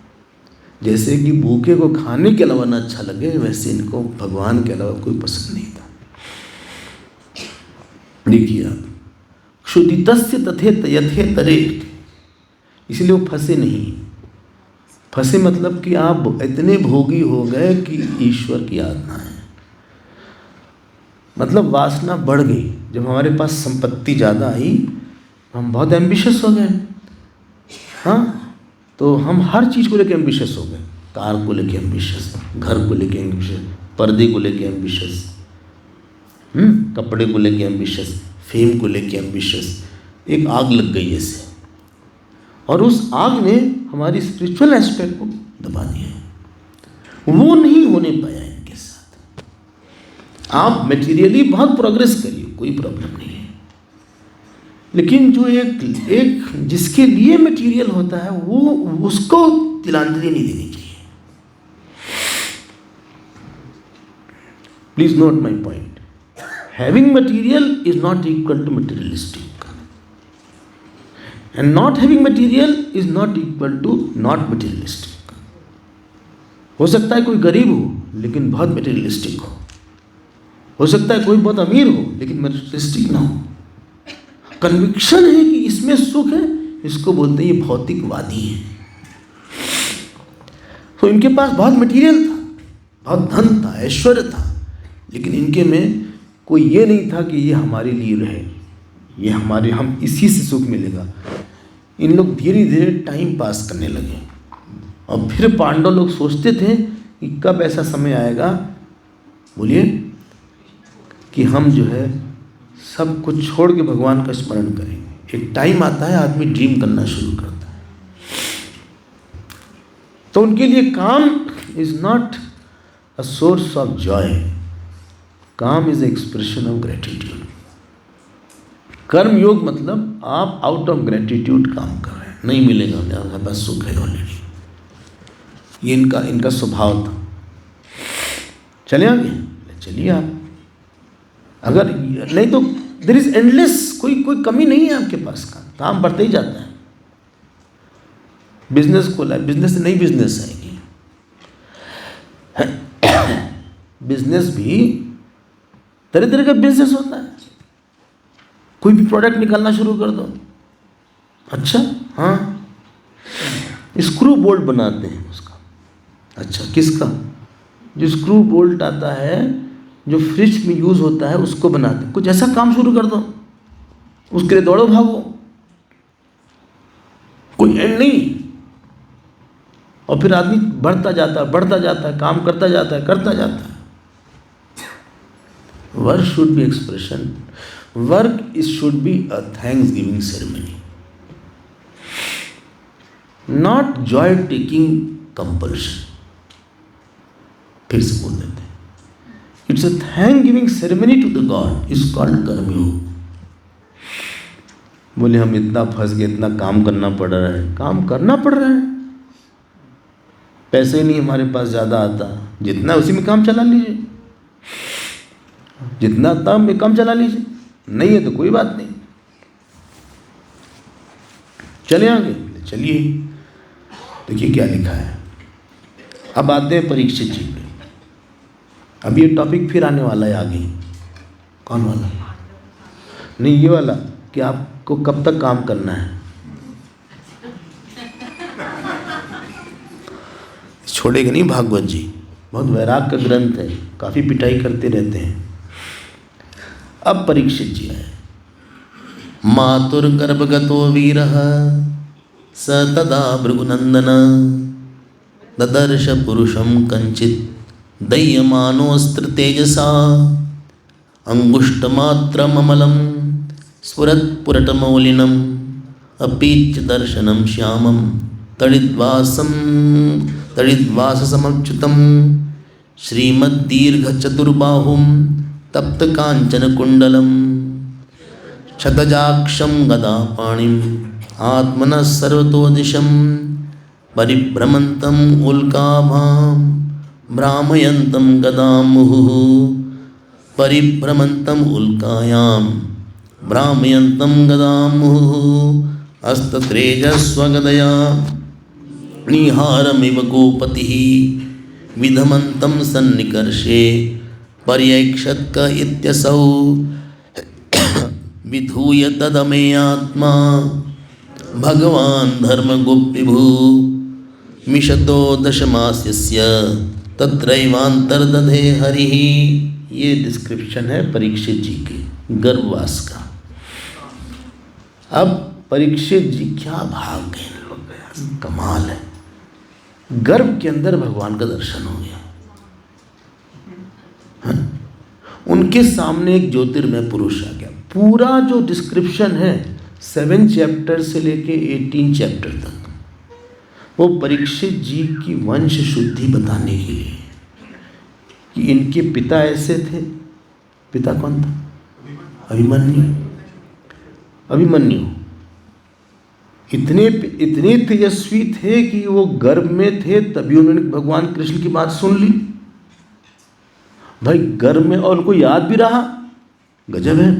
जैसे कि भूखे को खाने के अलावा न अच्छा लगे, वैसे इनको भगवान के अलावा कोई पसंद नहीं था। देखिए आप, क्षुदितस्य तथे यथेतरे, इसलिए वो फंसे नहीं। फंसे मतलब कि आप इतने भोगी हो गए कि ईश्वर की याद ना है, मतलब वासना बढ़ गई। जब हमारे पास संपत्ति ज़्यादा आई, हम बहुत एम्बिशियस हो गए। हाँ, तो हम हर चीज़ को लेके एम्बिशियस हो गए। कार को लेके एम्बिशियस, घर को लेके एम्बिशियस, पर्दे को लेके एम्बिशियस, कपड़े को लेके एम्बिशियस, फेम को लेके एम्बिशियस, एक आग लग गई ऐसे, और उस आग ने हमारी स्पिरिचुअल एस्पेक्ट को दबा दिया। वो नहीं होने पाया इनके साथ। आप मटेरियली बहुत प्रोग्रेस करिए, कोई प्रॉब्लम नहीं है, लेकिन जो एक जिसके लिए मटेरियल होता है वो उसको तिलांजलि नहीं देनी चाहिए। Please note my point. Having material is not equal to materialistic, and not having material is not equal to not materialistic. हो सकता है कोई गरीब हो लेकिन बहुत मटेरियलिस्टिक हो सकता है कोई बहुत अमीर हो लेकिन मटेरियलिस्टिक ना हो। कन्विक्शन है कि इसमें सुख है, इसको बोलते हैं ये भौतिकवादी है। तो इनके पास बहुत मटेरियल था, बहुत धन था, ऐश्वर्य था, लेकिन इनके में कोई ये नहीं था कि ये हमारे लिए रहे, ये हमारे, हम इसी से सुख मिलेगा। इन लोग धीरे धीरे टाइम पास करने लगे, और फिर पांडव लोग सोचते थे कि कब ऐसा समय आएगा, बोलिए, कि हम जो है सब कुछ छोड़ के भगवान का स्मरण करेंगे। एक टाइम आता है आदमी ड्रीम करना शुरू करता है। तो उनके लिए काम is not a source of Joy, काम इज एक्सप्रेशन ऑफ ग्रेटिट्यूड। कर्म योग मतलब आप आउट ऑफ ग्रेटिट्यूड काम कर रहे हैं, नहीं मिलेगा मेरे पास सुख है ऑलरेडी, ये इनका स्वभाव था। चले आगे, चलिए आप, अगर नहीं तो देयर इज एंडलेस, कोई कमी नहीं है आपके पास, काम बढ़ते ही जाता है। बिजनेस खोला है, बिजनेस से नई बिजनेस आएगी। बिजनेस भी तरह तरह का बिजनेस होता है, कोई भी प्रोडक्ट निकालना शुरू कर दो। अच्छा, हाँ, स्क्रू बोल्ट बनाते हैं उसका। अच्छा, किसका? जो स्क्रू बोल्ट आता है, जो फ्रिज में यूज़ होता है, उसको बनाते हैं। कुछ ऐसा काम शुरू कर दो, उसके लिए दौड़ो भागो, कोई एंड नहीं। और फिर आदमी बढ़ता जाता है, काम करता जाता है। Work should be expression. Work should be a thanksgiving ceremony, not joy-taking compulsion. फिर से बोल देते हैं, it's a thanksgiving ceremony to the God. It's called कर्मयोग। बोले हम इतना फंस गए, इतना काम करना पड़ रहा है, काम करना पड़ रहा है, पैसे नहीं हमारे पास ज़्यादा आता, जितना उसी में काम चला लीजिए, जितना दाम में कम चला लीजिए, नहीं है तो कोई बात नहीं। चले आगे, चलिए, देखिए क्या लिखा है। अब आते हैं परीक्षित जी पे। अब ये टॉपिक फिर आने वाला है आगे। कौन वाला? नहीं, ये वाला कि आपको कब तक काम करना है। छोड़ेगा नहीं भागवत जी, बहुत वैराग का ग्रंथ है, काफ़ी पिटाई करते रहते हैं। अब परीक्षित जी है। मातुर्गर्भगतो वीरः स तदा भृगुनंदन ददर्श पुरुषं कंचित् दह्यमानोऽस्त्र तेजसा अंगुष्ठमात्रममलं स्फुरत्पुरटमौलिनम् अपीच्य दर्शनं श्यामं तडिद्वाससमच्युतं श्रीमद्दीर्घचतुर्बाहुं तप्तकाञ्चनकुण्डलं शतजाक्षं गदापाणिम् आत्मनः सर्वतो दिशं परिभ्रमन्तम् उल्काभां भ्रामयन्तं गदां मुहुः परिभ्रमन्तम् उल्कायां भ्रामयन्तं गदां मुहुः हस्तत्रेजस्वगदया निहारमिव गोपतिः विधमन्तं सन्निकर्षे पर्यक्षत्क इत्यसौ विधूय तदमेयात्मा भगवान् धर्मगुप्तिभू मिषतो दशमास्यस्य तत्रैवान्तर्दधे हरिः। ये डिस्क्रिप्शन है परीक्षित जी के गर्भवास का। अब परीक्षित जी क्या भाग गए लोग, कमाल है। गर्भ के अंदर भगवान का दर्शन हो गया। उनके सामने एक ज्योतिर्मय पुरुष आ गया। पूरा जो डिस्क्रिप्शन है 7 चैप्टर से लेके 18 चैप्टर तक, वो परीक्षित जी की वंश शुद्धि बताने के लिए कि इनके पिता ऐसे थे। पिता कौन था? अभिमन्यु इतने तेजस्वी थे कि वो गर्भ में थे तभी उन्होंने भगवान कृष्ण की बात सुन ली। भाई गर्भ में, और उनको याद भी रहा, गजब है।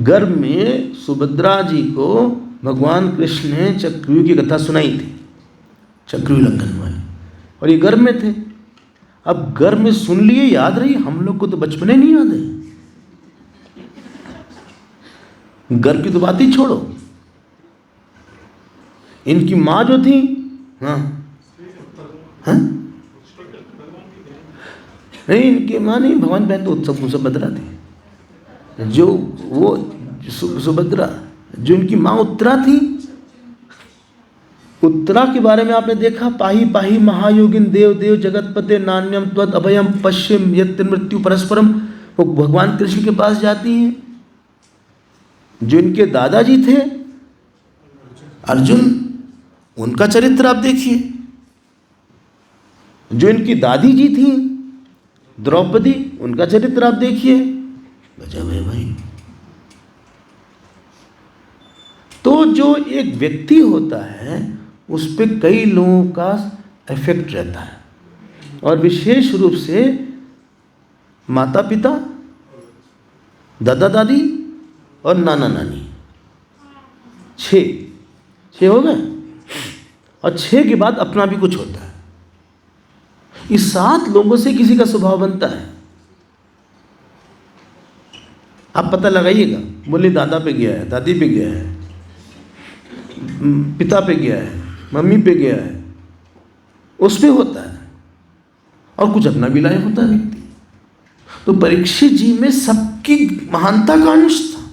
गर्भ में सुभद्रा जी को भगवान कृष्ण ने चक्रव्यूह की कथा सुनाई थी, चक्रव्यूह लंघन वाली, और ये गर्भ में थे। अब गर्भ में सुन लिए, याद रही। हम लोग को तो बचपन ही नहीं याद है। गर्भ की तो बात ही छोड़ो। इनकी माँ जो थी, हाँ नहीं, इनकी माँ नहीं, भगवान बहन तो उत्सव सुभद्रा थी। जो वो सुभद्रा, जो इनकी माँ उत्तरा थी, उत्तरा के बारे में आपने देखा, पाही पाही महायोगिन देव देव जगतपते नान्यम त्वद अभयम पश्चिम यत्र मृत्यु परस्परम। वो भगवान कृष्ण के पास जाती हैं। जो इनके दादाजी थे अर्जुन, उनका चरित्र आप देखिए। जो इनकी दादी जी थी द्रौपदी, उनका चरित्र आप देखिए। गजब है भाई। तो जो एक व्यक्ति होता है उस पर कई लोगों का इफेक्ट रहता है, और विशेष रूप से माता पिता, दादा दादी और नाना नानी। 6 हो गए, और 6 के बाद अपना भी कुछ होता है। इस 7 लोगों से किसी का स्वभाव बनता है। आप पता लगाइएगा। बोले दादा पे गया है, दादी पे गया है, पिता पे गया है, मम्मी पे गया है, उस पे होता है, और कुछ अपना भी लायक होता है व्यक्ति। तो परीक्षित जी में सबकी महानता का अंश था।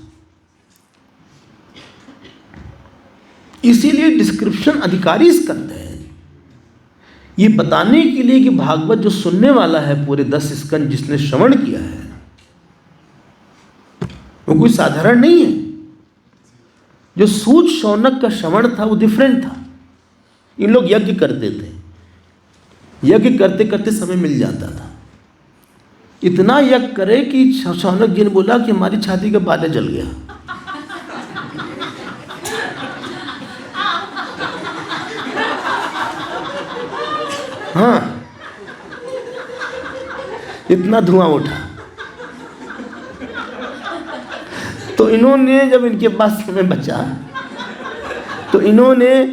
इसीलिए डिस्क्रिप्शन अधिकारी करते हैं, ये बताने के लिए कि भागवत जो सुनने वाला है पूरे 10 स्कंद जिसने श्रवण किया है, वो कोई साधारण नहीं है। जो सूत शौनक का श्रवण था वो डिफरेंट था। इन लोग यज्ञ करते थे, यज्ञ करते करते समय मिल जाता था। इतना यज्ञ करे कि शौनक जी ने बोला कि हमारी छाती का बाले जल गया। हाँ, इतना धुआं उठा। तो इन्होंने, जब इनके पास समय बचा, तो इन्होंने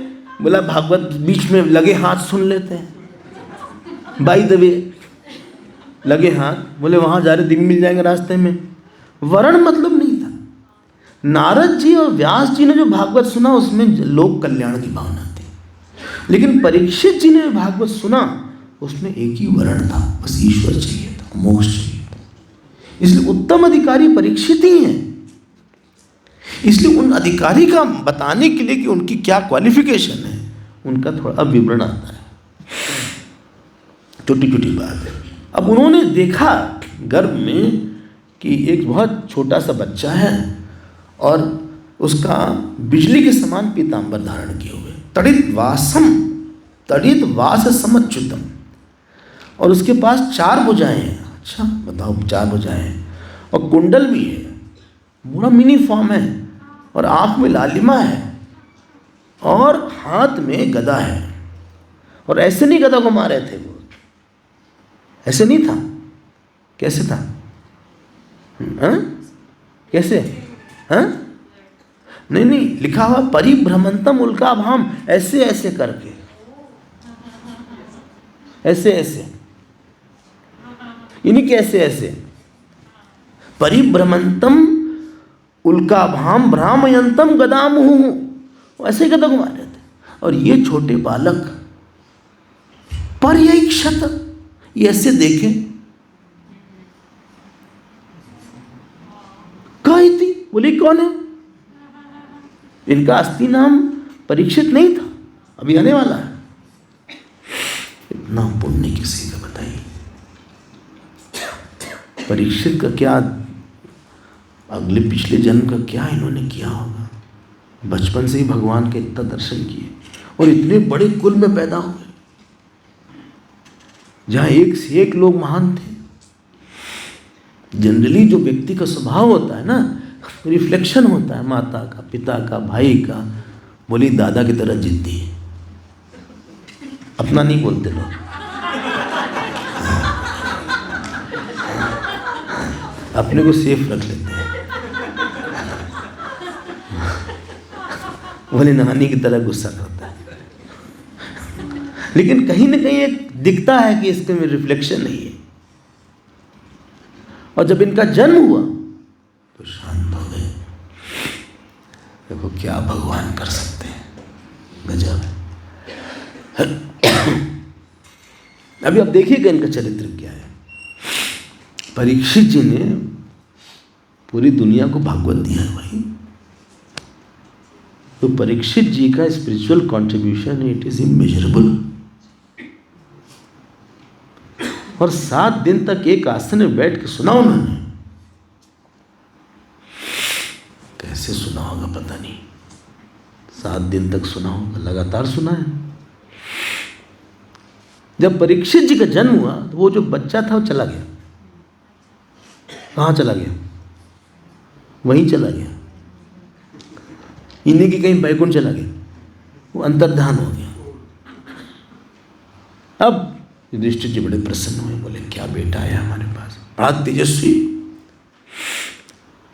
बोला भागवत बीच में लगे हाथ सुन लेते हैं। बाई द वे लगे हाथ, बोले वहाँ जा रहे दिन मिल जाएंगे रास्ते में। वर्ण मतलब नहीं था। नारद जी और व्यास जी ने जो भागवत सुना उसमें लोक कल्याण की भावना थी, लेकिन परीक्षित जी ने भागवत सुना उसमें एक ही वर्ण था, बस ईश्वर चाहिए था, मोक्ष चाहिए था। इसलिए उत्तम अधिकारी परीक्षित ही हैं। इसलिए उन अधिकारी का बताने के लिए कि उनकी क्या क्वालिफिकेशन है, उनका थोड़ा विवरण आता है। छोटी छोटी बात है। अब उन्होंने देखा गर्भ में कि एक बहुत छोटा सा बच्चा है और उसका बिजली के समान पीतांबर धारण किए हुए, तड़ित वास समच्युतम, और उसके पास 4 भुजाएं हैं। अच्छा बताओ, 4 भुजाएं हैं, और कुंडल भी है, पूरा मिनी फॉर्म है, और आँख में लालिमा है, और हाथ में गदा है। और ऐसे नहीं गदा घुमा रहे थे वो, ऐसे नहीं था। कैसे था? हाँ? कैसे? हाँ? नहीं, लिखा हुआ परिभ्रमंतम उल्काभाम, ऐसे ऐसे करके, ऐसे ऐसे, यानी कैसे ऐसे, परिभ्रमंतम उल्काभाम भ्रामयंतम गदामुहु, ऐसे गदा घुमा रहे थे। और ये छोटे बालक पर यही क्षत, ये ऐसे देखे, कही थी, बोली कौन है? इनका असली नाम परीक्षित नहीं था, अभी आने वाला है। इतना पुण्य किसी का बताइए। परीक्षित का क्या अगले पिछले जन्म का क्या इन्होंने किया होगा। बचपन से ही भगवान के इतना दर्शन किए और इतने बड़े कुल में पैदा हुए जहाँ एक से एक लोग महान थे। जनरली जो व्यक्ति का स्वभाव होता है ना, रिफ्लेक्शन होता है माता का, पिता का, भाई का। बोली दादा की तरह जिद्दी, अपना नहीं बोलते लोग, अपने को सेफ रख लेते हैं। बोले नानी की तरह गुस्सा करता है, लेकिन कहीं ना कहीं एक दिखता है कि इसके में रिफ्लेक्शन नहीं है। और जब इनका जन्म हुआ तो शांत हो गए। देखो क्या भगवान कर सकते हैं, गजब है। अभी आप देखिएगा इनका चरित्र क्या है। परीक्षित जी ने पूरी दुनिया को भागवत दिया है भाई। तो परीक्षित जी का spiritual contribution it is immeasurable. और 7 दिन तक एक आसन में बैठ के सुना उन्होंने। कैसे सुना होगा पता नहीं, 7 दिन तक सुना होगा, लगातार सुना है। जब परीक्षित जी का जन्म हुआ तो वो जो बच्चा था वो चला गया। कहाँ चला गया? वहीं चला गया, इन्हीं की कहीं बैकुंठ चला गया, वो अंतर्धान हो गया। अब युधिष्ठिर जी बड़े प्रसन्न हुए, बोले क्या बेटा है हमारे पास, बड़ा तेजस्वी।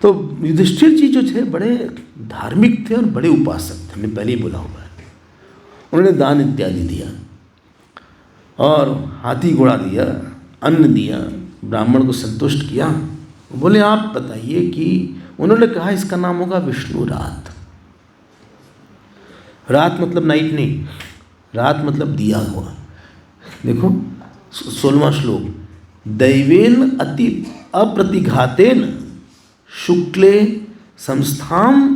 तो युधिष्ठिर जी जो थे बड़े धार्मिक थे और बड़े उपासक थे, हमने पहले ही बोला हुआ है। उन्होंने दान इत्यादि दिया और हाथी घोड़ा दिया, अन्न दिया, ब्राह्मण को संतुष्ट किया। बोले आप बताइए कि उन्होंने कहा इसका नाम होगा विष्णु रात। रात मतलब नाइट नहीं, रात मतलब दिया हुआ। देखो 16वां श्लोक, दैवेन अति अप्रतिघातेन शुक्ले संस्थाम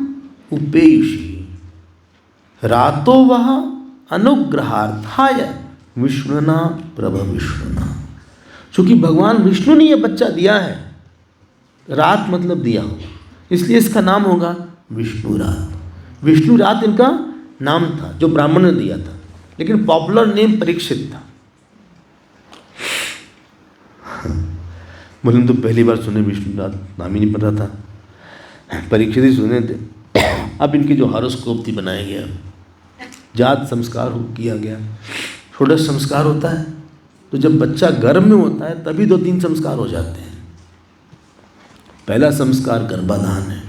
उपेयुषी रातो वह अनुग्रहार्थाय विष्णुना प्रभ विष्णुना। चूंकि भगवान विष्णु ने यह बच्चा दिया है, रात मतलब दिया हो, इसलिए इसका नाम होगा विष्णु रात। विष्णु रात इनका नाम था जो ब्राह्मण ने दिया था, लेकिन पॉपुलर नेम परीक्षित था। बोले तो पहली बार सुने, विष्णु रात नाम ही नहीं पता था, परीक्षित ही सुने थे। अब इनकी जो हॉरोस्कोप थी बनाया गया, जात संस्कार किया गया, षोडश संस्कार होता है। तो जब बच्चा गर्भ में होता है तभी 2-3 संस्कार हो जाते हैं। पहला संस्कार गर्भाधान है,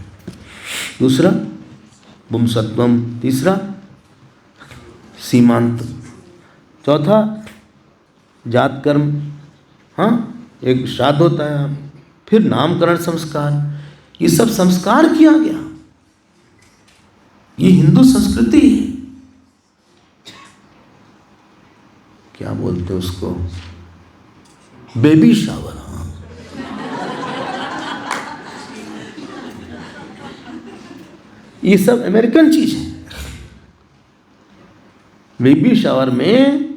दूसरा पुंसत्वम, तीसरा सीमांत, चौथा जात कर्म, हाँ एक श्राद्ध होता है, फिर नामकरण संस्कार। ये सब संस्कार किया गया। ये हिंदू संस्कृति है। क्या बोलते हैं उसको, बेबी शावर। हाँ, ये सब अमेरिकन चीज है। बेबी शावर में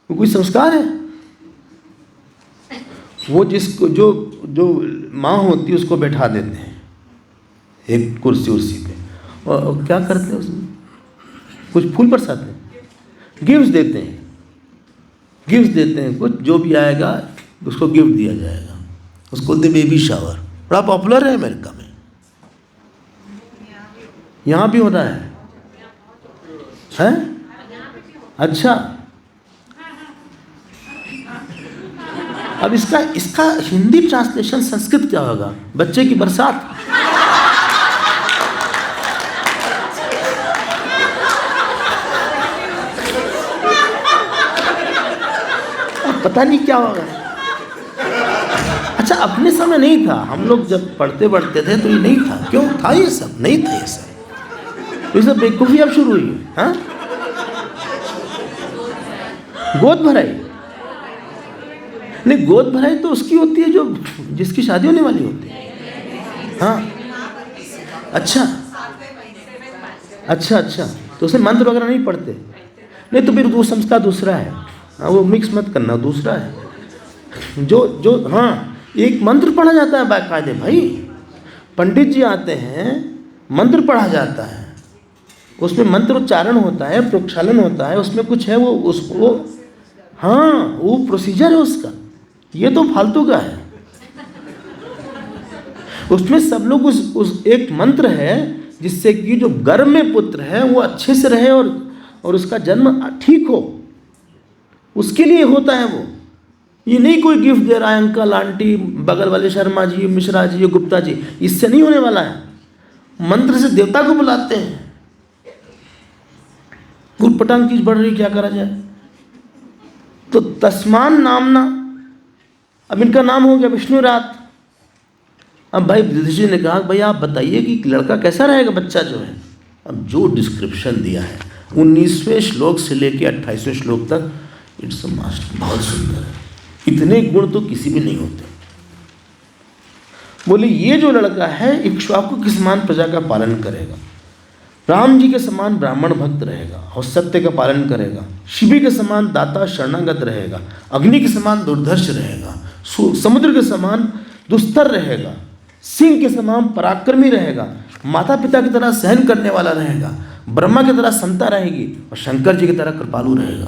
कोई संस्कार है? वो जिसको जो माँ होती है उसको बैठा देते हैं एक कुर्सी उर्सी पे, और क्या करते हैं उसमें, कुछ फूल बरसाते हैं, गिफ्ट देते हैं, कुछ जो भी आएगा उसको गिफ्ट दिया जाएगा, उसको बोलते बेबी शावर। बड़ा पॉपुलर है अमेरिका में, यहाँ भी हो रहा है? अच्छा, अब इसका हिंदी ट्रांसलेशन संस्कृत क्या होगा? बच्चे की बरसात। पता नहीं क्या होगा। अच्छा, अपने समय नहीं था, हम लोग जब पढ़ते थे तो ये नहीं था। क्यों था? ये सब नहीं था, ये सब तो ये सब बेवकूफ़ी अब शुरू हुई है। हाँ, गोद भराई नहीं, गोद भराई तो उसकी होती है जो जिसकी शादी होने वाली होती है। हाँ, अच्छा, तो उसे मंत्र वगैरह नहीं पढ़ते? नहीं तो फिर वो संस्कार दूसरा है। हाँ, वो मिक्स मत करना, दूसरा है जो हाँ, एक मंत्र पढ़ा जाता है बाकायदे भाई, पंडित जी आते हैं, मंत्र पढ़ा जाता है, उसमें मंत्रोच्चारण होता है, प्रोक्षालन होता है, उसमें कुछ है वो उसको, हाँ वो प्रोसीजर है उसका। ये तो फालतू का है। उसमें सब लोग उस एक मंत्र है जिससे कि जो गर्भ में पुत्र है वो अच्छे से रहे और उसका जन्म ठीक हो, उसके लिए होता है वो। ये नहीं कोई गिफ्ट दे रहा है अंकल आंटी बगल वाले शर्मा जी मिश्रा जी गुप्ता जी, इससे नहीं होने वाला है। मंत्र से देवता को बुलाते हैं। उटपटांग चीज बढ़ रही, क्या करा जाए। तो तस्मान नामना, अब इनका नाम हो गया विष्णुरात। अब भाई युधिष्ठिर ने कहा भाई आप बताइए कि लड़का कैसा रहेगा, बच्चा जो है। अब जो डिस्क्रिप्शन दिया है 19वें श्लोक से लेके 28वें श्लोक तक, इट्स अ मास्टर, बहुत सुंदर है। इतने गुण तो किसी भी नहीं होते। बोले ये जो लड़का है इक्ष्वाकु के समान प्रजा का पालन करेगा, राम जी के समान ब्राह्मण भक्त रहेगा और सत्य का पालन करेगा, शिवी के समान दाता शरणागत रहेगा, अग्नि के समान दुर्धर्ष रहेगा, समुद्र के समान दुस्तर रहेगा, सिंह के समान पराक्रमी रहेगा, माता पिता की तरह सहन करने वाला रहेगा, ब्रह्मा की तरह समता रहेगी और शंकर जी की तरह कृपालु रहेगा,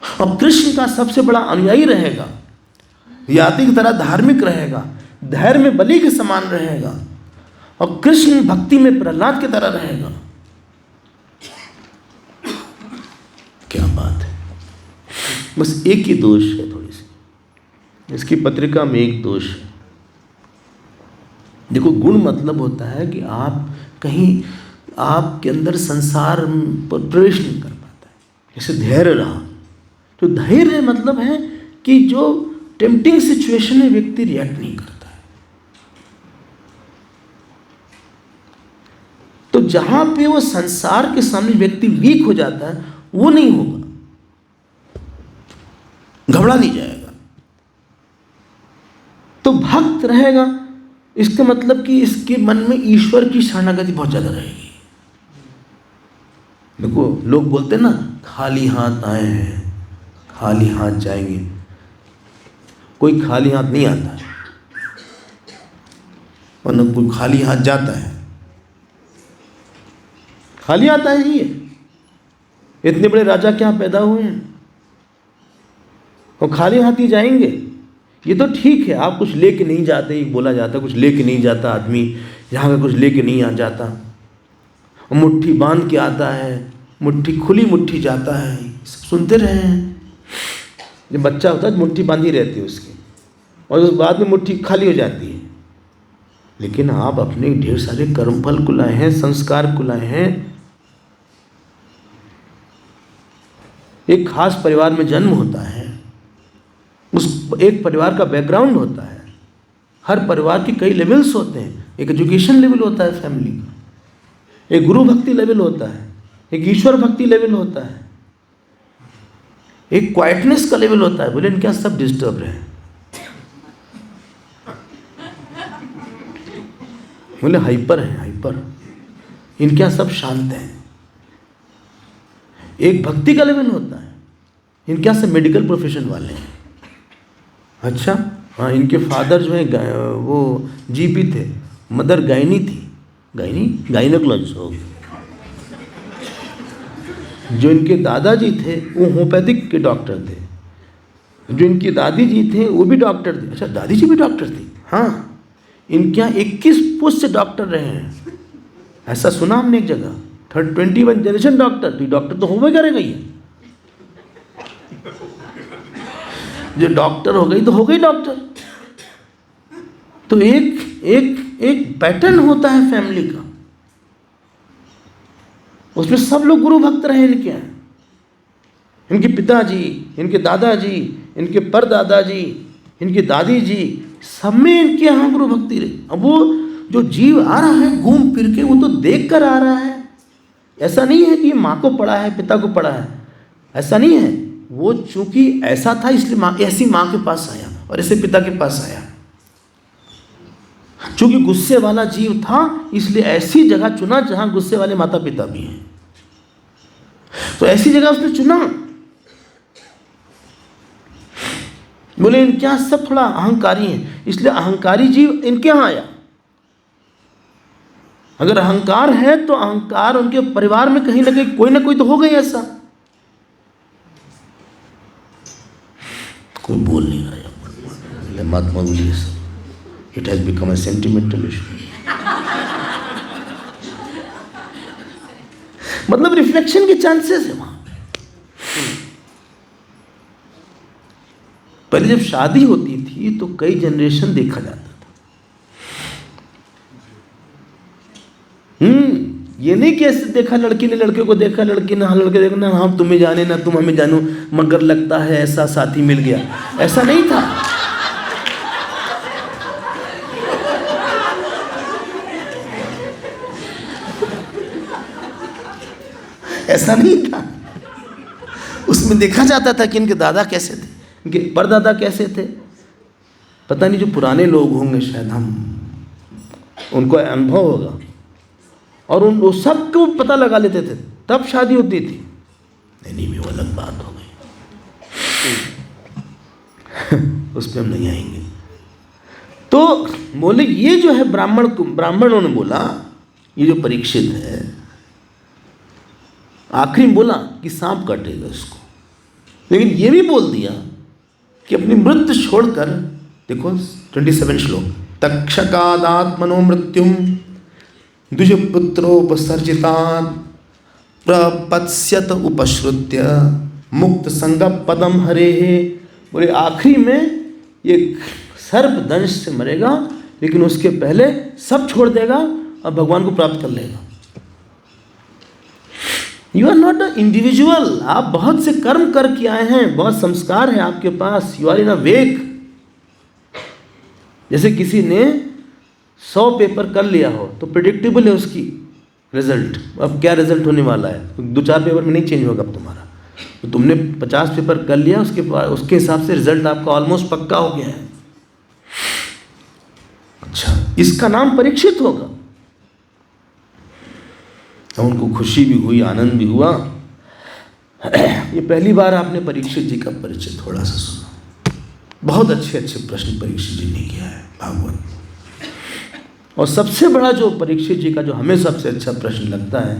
और कृष्ण का सबसे बड़ा अनुयायी रहेगा, याति की तरह धार्मिक रहेगा, धैर्य में बलि के समान रहेगा और कृष्ण भक्ति में प्रहलाद की तरह रहेगा। क्या बात है। बस एक ही दोष है, थोड़ी सी इसकी पत्रिका में एक दोष है। देखो गुण मतलब होता है कि आप कहीं आपके अंदर संसार पर प्रवेश नहीं कर पाता है। जैसे धैर्य रहा, तो धैर्य मतलब है कि जो टेम्पटिंग सिचुएशन में व्यक्ति रिएक्ट नहीं करता है। तो जहां पे वो संसार के सामने व्यक्ति वीक हो जाता है वो नहीं होगा, घबरा नहीं जाएगा, तो भक्त रहेगा। इसका मतलब कि इसके मन में ईश्वर की शरणागति बहुत ज्यादा रहेगी। देखो लोग बोलते हैं ना, खाली हाथ आए हैं खाली हाथ जाएंगे। कोई खाली हाथ नहीं आता है, वरना कोई खाली हाथ जाता है। खाली आता है ये, इतने बड़े राजा क्या पैदा हुए हैं और खाली हाथ ही जाएंगे। ये तो ठीक है, आप कुछ लेके नहीं जाते, ही बोला जाता कुछ लेके नहीं जाता आदमी, यहाँ का कुछ लेके नहीं आ जाता, और मुट्ठी बांध के आता है, मुट्ठी खुली मुट्ठी जाता है, सब सुनते रहे हैं। जब बच्चा होता है मुट्ठी बांधी रहती है उसकी, और उस बाद में मुट्ठी खाली हो जाती है। लेकिन आप अपने ढेर सारे कर्मफल को लाए हैं, संस्कार को लाए हैं। एक खास परिवार में जन्म होता है, उस एक परिवार का बैकग्राउंड होता है। हर परिवार के कई लेवल्स होते हैं। एक एजुकेशन लेवल होता है फैमिली का, एक गुरु भक्ति लेवल होता है, एक ईश्वर भक्ति लेवल होता है, एक क्वाइटनेस का लेवल होता है। बोले इनके यहाँ सब डिस्टर्ब रहे, बोले हाइपर है, हाइपर, इनके यहाँ सब शांत हैं। एक भक्ति का लेवल होता है, इनके यहाँ सब मेडिकल प्रोफेशन वाले हैं। अच्छा हाँ, इनके फादर जो है वो जीपी थे, मदर गायनी थी, गायनोकोलॉजिस्ट हो। जो इनके दादाजी थे वो होम्योपैथिक के डॉक्टर थे, जो इनकी दादी जी थे वो भी डॉक्टर थे। अच्छा दादी जी भी डॉक्टर थी, हाँ। इनके यहाँ 21 पुष्य डॉक्टर रहे हैं, ऐसा सुना हमने एक जगह। 21 जनरेशन डॉक्टर, तो डॉक्टर तो होवे करेगा ये। जो डॉक्टर हो गई तो हो गई डॉक्टर। तो एक एक एक पैटर्न होता है फैमिली का, उसमें सब लोग गुरु भक्त रहे इनके यहाँ। इनके पिताजी, इनके दादाजी, इनके परदादाजी, इनकी दादी जी, सब में इनके यहाँ गुरु भक्ति रही। अब वो जो जीव आ रहा है घूम फिर के, वो तो देख कर आ रहा है। ऐसा नहीं है कि माँ को पढ़ा है पिता को पढ़ा है, ऐसा नहीं है। वो चूंकि ऐसा था इसलिए माँ, ऐसी माँ के पास आया और ऐसे पिता के पास आया। चूंकि गुस्से वाला जीव था इसलिए ऐसी जगह चुना जहां गुस्से वाले माता पिता भी हैं, तो ऐसी जगह उसने चुना। बोले इनके यहाँ सब थोड़ा अहंकारी हैं, इसलिए अहंकारी जीव इनके यहाँ आया। अगर अहंकार है तो अहंकार उनके परिवार में कहीं ना कहीं कोई ना कोई तो हो गई ऐसा। कोई बोल नहीं रहा है, महात्मा बुझे सब। It has become a sentimental issue. मतलब रिफ्लेक्शन के चांसेस है वहां। पहले जब शादी होती थी तो कई जनरेशन देखा जाता था। ये नहीं कि ऐसे देखा लड़की ने लड़के को देखा, लड़की ने हाँ लड़के देखना, हम तुम्हें जाने ना तुम हमें जानो, मगर लगता है ऐसा साथी मिल गया, ऐसा नहीं था। ऐसा नहीं था। उसमें देखा जाता था कि इनके दादा कैसे थे, इनके परदादा कैसे थे। पता नहीं जो पुराने लोग होंगे शायद उनको अनुभव होगा, और उन सबको पता लगा लेते थे, तब शादी होती थी। नहीं भी वो अलग बात हो गई। उस पर हम नहीं आएंगे। तो बोले ये जो है ब्राह्मणों ने बोला, ये जो परीक्षित है, आखिरी में बोला कि सांप काटेगा इसको, लेकिन ये भी बोल दिया कि अपनी मृत्यु छोड़कर, देखो 27 श्लोक, तक्षकादात्मनो मृत्युम द्विजपुत्रोपसर्जितान् प्रपत्स्यत उपश्रुत्य मुक्त संग पदम हरेहे। बोले आखिरी में ये सर्प दंश से मरेगा, लेकिन उसके पहले सब छोड़ देगा और भगवान को प्राप्त कर लेगा। You are not a individual, आप बहुत से कर्म करके आए हैं, बहुत संस्कार है आपके पास, यू आर इन अ वेक। जैसे किसी ने 100 पेपर कर लिया हो तो प्रेडिक्टेबल है उसकी रिजल्ट, अब क्या रिजल्ट होने वाला है, 2-4 पेपर में नहीं चेंज होगा अब तुम्हारा। तो तुमने 50 पेपर कर लिया, उसके हिसाब से रिजल्ट आपका ऑलमोस्ट पक्का हो गया है। अच्छा, इसका नाम परीक्षित होगा। उनको खुशी भी हुई, आनंद भी हुआ। ये पहली बार आपने परीक्षित जी का परिचय थोड़ा सा सुना। बहुत अच्छे अच्छे प्रश्न परीक्षित जी ने किया है भागवत। और सबसे बड़ा जो परीक्षित जी का जो हमें सबसे अच्छा प्रश्न लगता है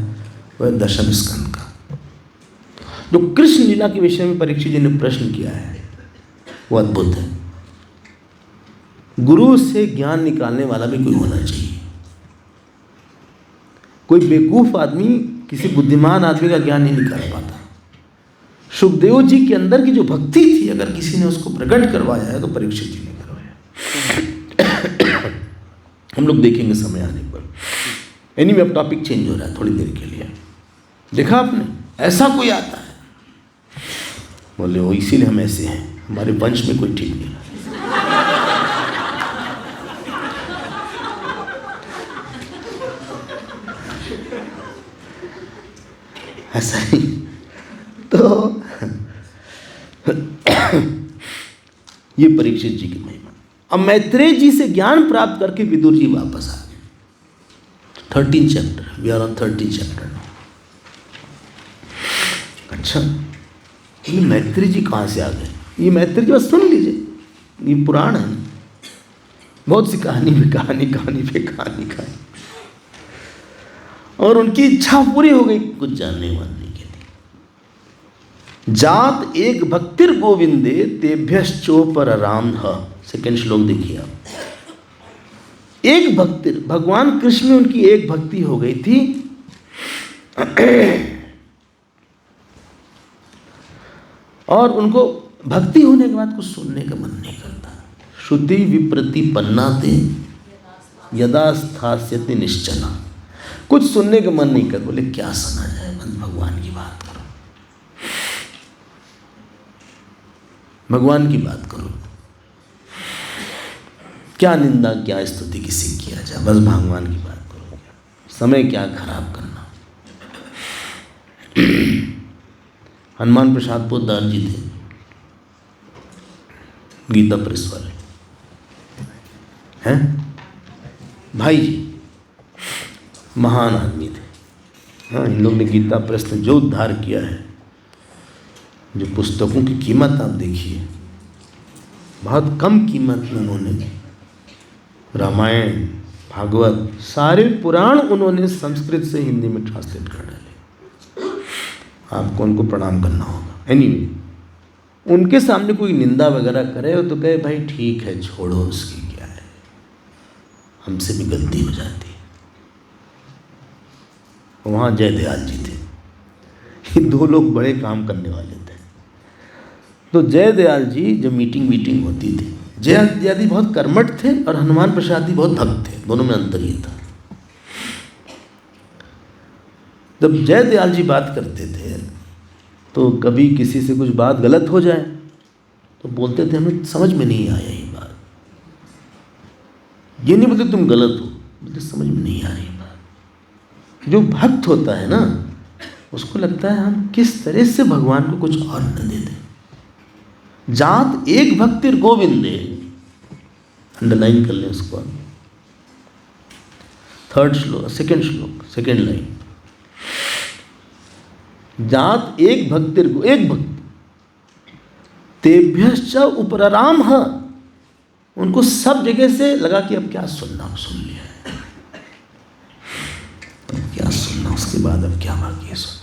वह दशम स्कंद का, जो कृष्ण लीला के विषय में परीक्षित जी ने प्रश्न किया है, वो अद्भुत है। गुरु से ज्ञान निकालने वाला भी कोई होना चाहिए। कोई बेवकूफ आदमी किसी बुद्धिमान आदमी का ज्ञान नहीं निकाल पाता। सुखदेव जी के अंदर की जो भक्ति थी, अगर किसी ने उसको प्रकट करवाया है तो परीक्षित जी ने करवाया। हम लोग देखेंगे समय आने पर। एनीवे अब टॉपिक चेंज हो रहा है थोड़ी देर के लिए। देखा आपने, ऐसा कोई आता है, बोले वो इसीलिए हम ऐसे हैं, हमारे वंश में कोई ठीक नहीं रहा। ऐसा ही तो ये परीक्षित जी की महिमा। अब मैत्रेय जी से ज्ञान प्राप्त करके विदुर जी वापस आ गए। 13 chapter, we are on 13 chapter now. अच्छा, ये मैत्रेय जी कहाँ से आ गए? ये मैत्रेय जी बस सुन लीजिए, ये पुराण है, बहुत सी कहानी पे कहानी, कहानी पे कहानी, कहानी। और उनकी इच्छा पूरी हो गई कुछ जानने वानने के लिए। जात एक भक्तिर गोविंदे तेभ्यश्चोपर राम। 2 श्लोक देखिए आप। एक भक्तिर, भगवान कृष्ण में उनकी एक भक्ति हो गई थी। और उनको भक्ति होने के बाद कुछ सुनने का मन नहीं करता। श्रुति विप्रतिपन्नाते यदा स्थास्यति निश्चला। कुछ सुनने का मन नहीं करता। बोले क्या सुना जाए, बस भगवान की बात करो, भगवान की बात करो। क्या निंदा क्या स्तुति किसी किया जाए, बस भगवान की बात करो। समय क्या खराब करना। हनुमान प्रसाद पोद्दार जी थे, गीता प्रेस वाले हैं, भाई जी महान आदमी थे। हाँ, इन लोग ने गीता प्रेस में जो उद्धार किया है, जो पुस्तकों की कीमत आप देखिए, बहुत कम कीमत में उन्होंने रामायण, भागवत, सारे पुराण उन्होंने संस्कृत से हिंदी में ट्रांसलेट कर डाले। आपको उनको प्रणाम करना होगा। एनीवे, उनके सामने कोई निंदा वगैरह करे तो कहे भाई ठीक है, छोड़ो, उसकी क्या है, हमसे भी गलती हो जाती है। वहाँ जयदयाल जी थे। ये दो लोग बड़े काम करने वाले थे। तो जयदयाल जी जब मीटिंग होती थी, जयदयाल जी बहुत कर्मठ थे और हनुमान प्रसाद जी बहुत भक्त थे, दोनों में अंतर ये था। जब जयदयाल जी बात करते थे तो कभी किसी से कुछ बात गलत हो जाए तो बोलते थे हमें समझ में नहीं आया ये बात। ये नहीं बोलते तुम गलत हो, बोलते समझ में नहीं आ रही बात। जो भक्त होता है ना, उसको लगता है हम किस तरह से भगवान को कुछ और न दे दें। जात एक भक्तिर गोविंदे, अंडरलाइन कर लें उसको। सेकंड श्लोक, सेकंड लाइन। जात एक भक्तिर, एक भक्त, तेभ्यश्च उपराम है। उनको सब जगह से लगा कि अब क्या सुनना, सुन लिया है, अब क्या सुनना, उसके बाद अब क्या बाकी है सुनना।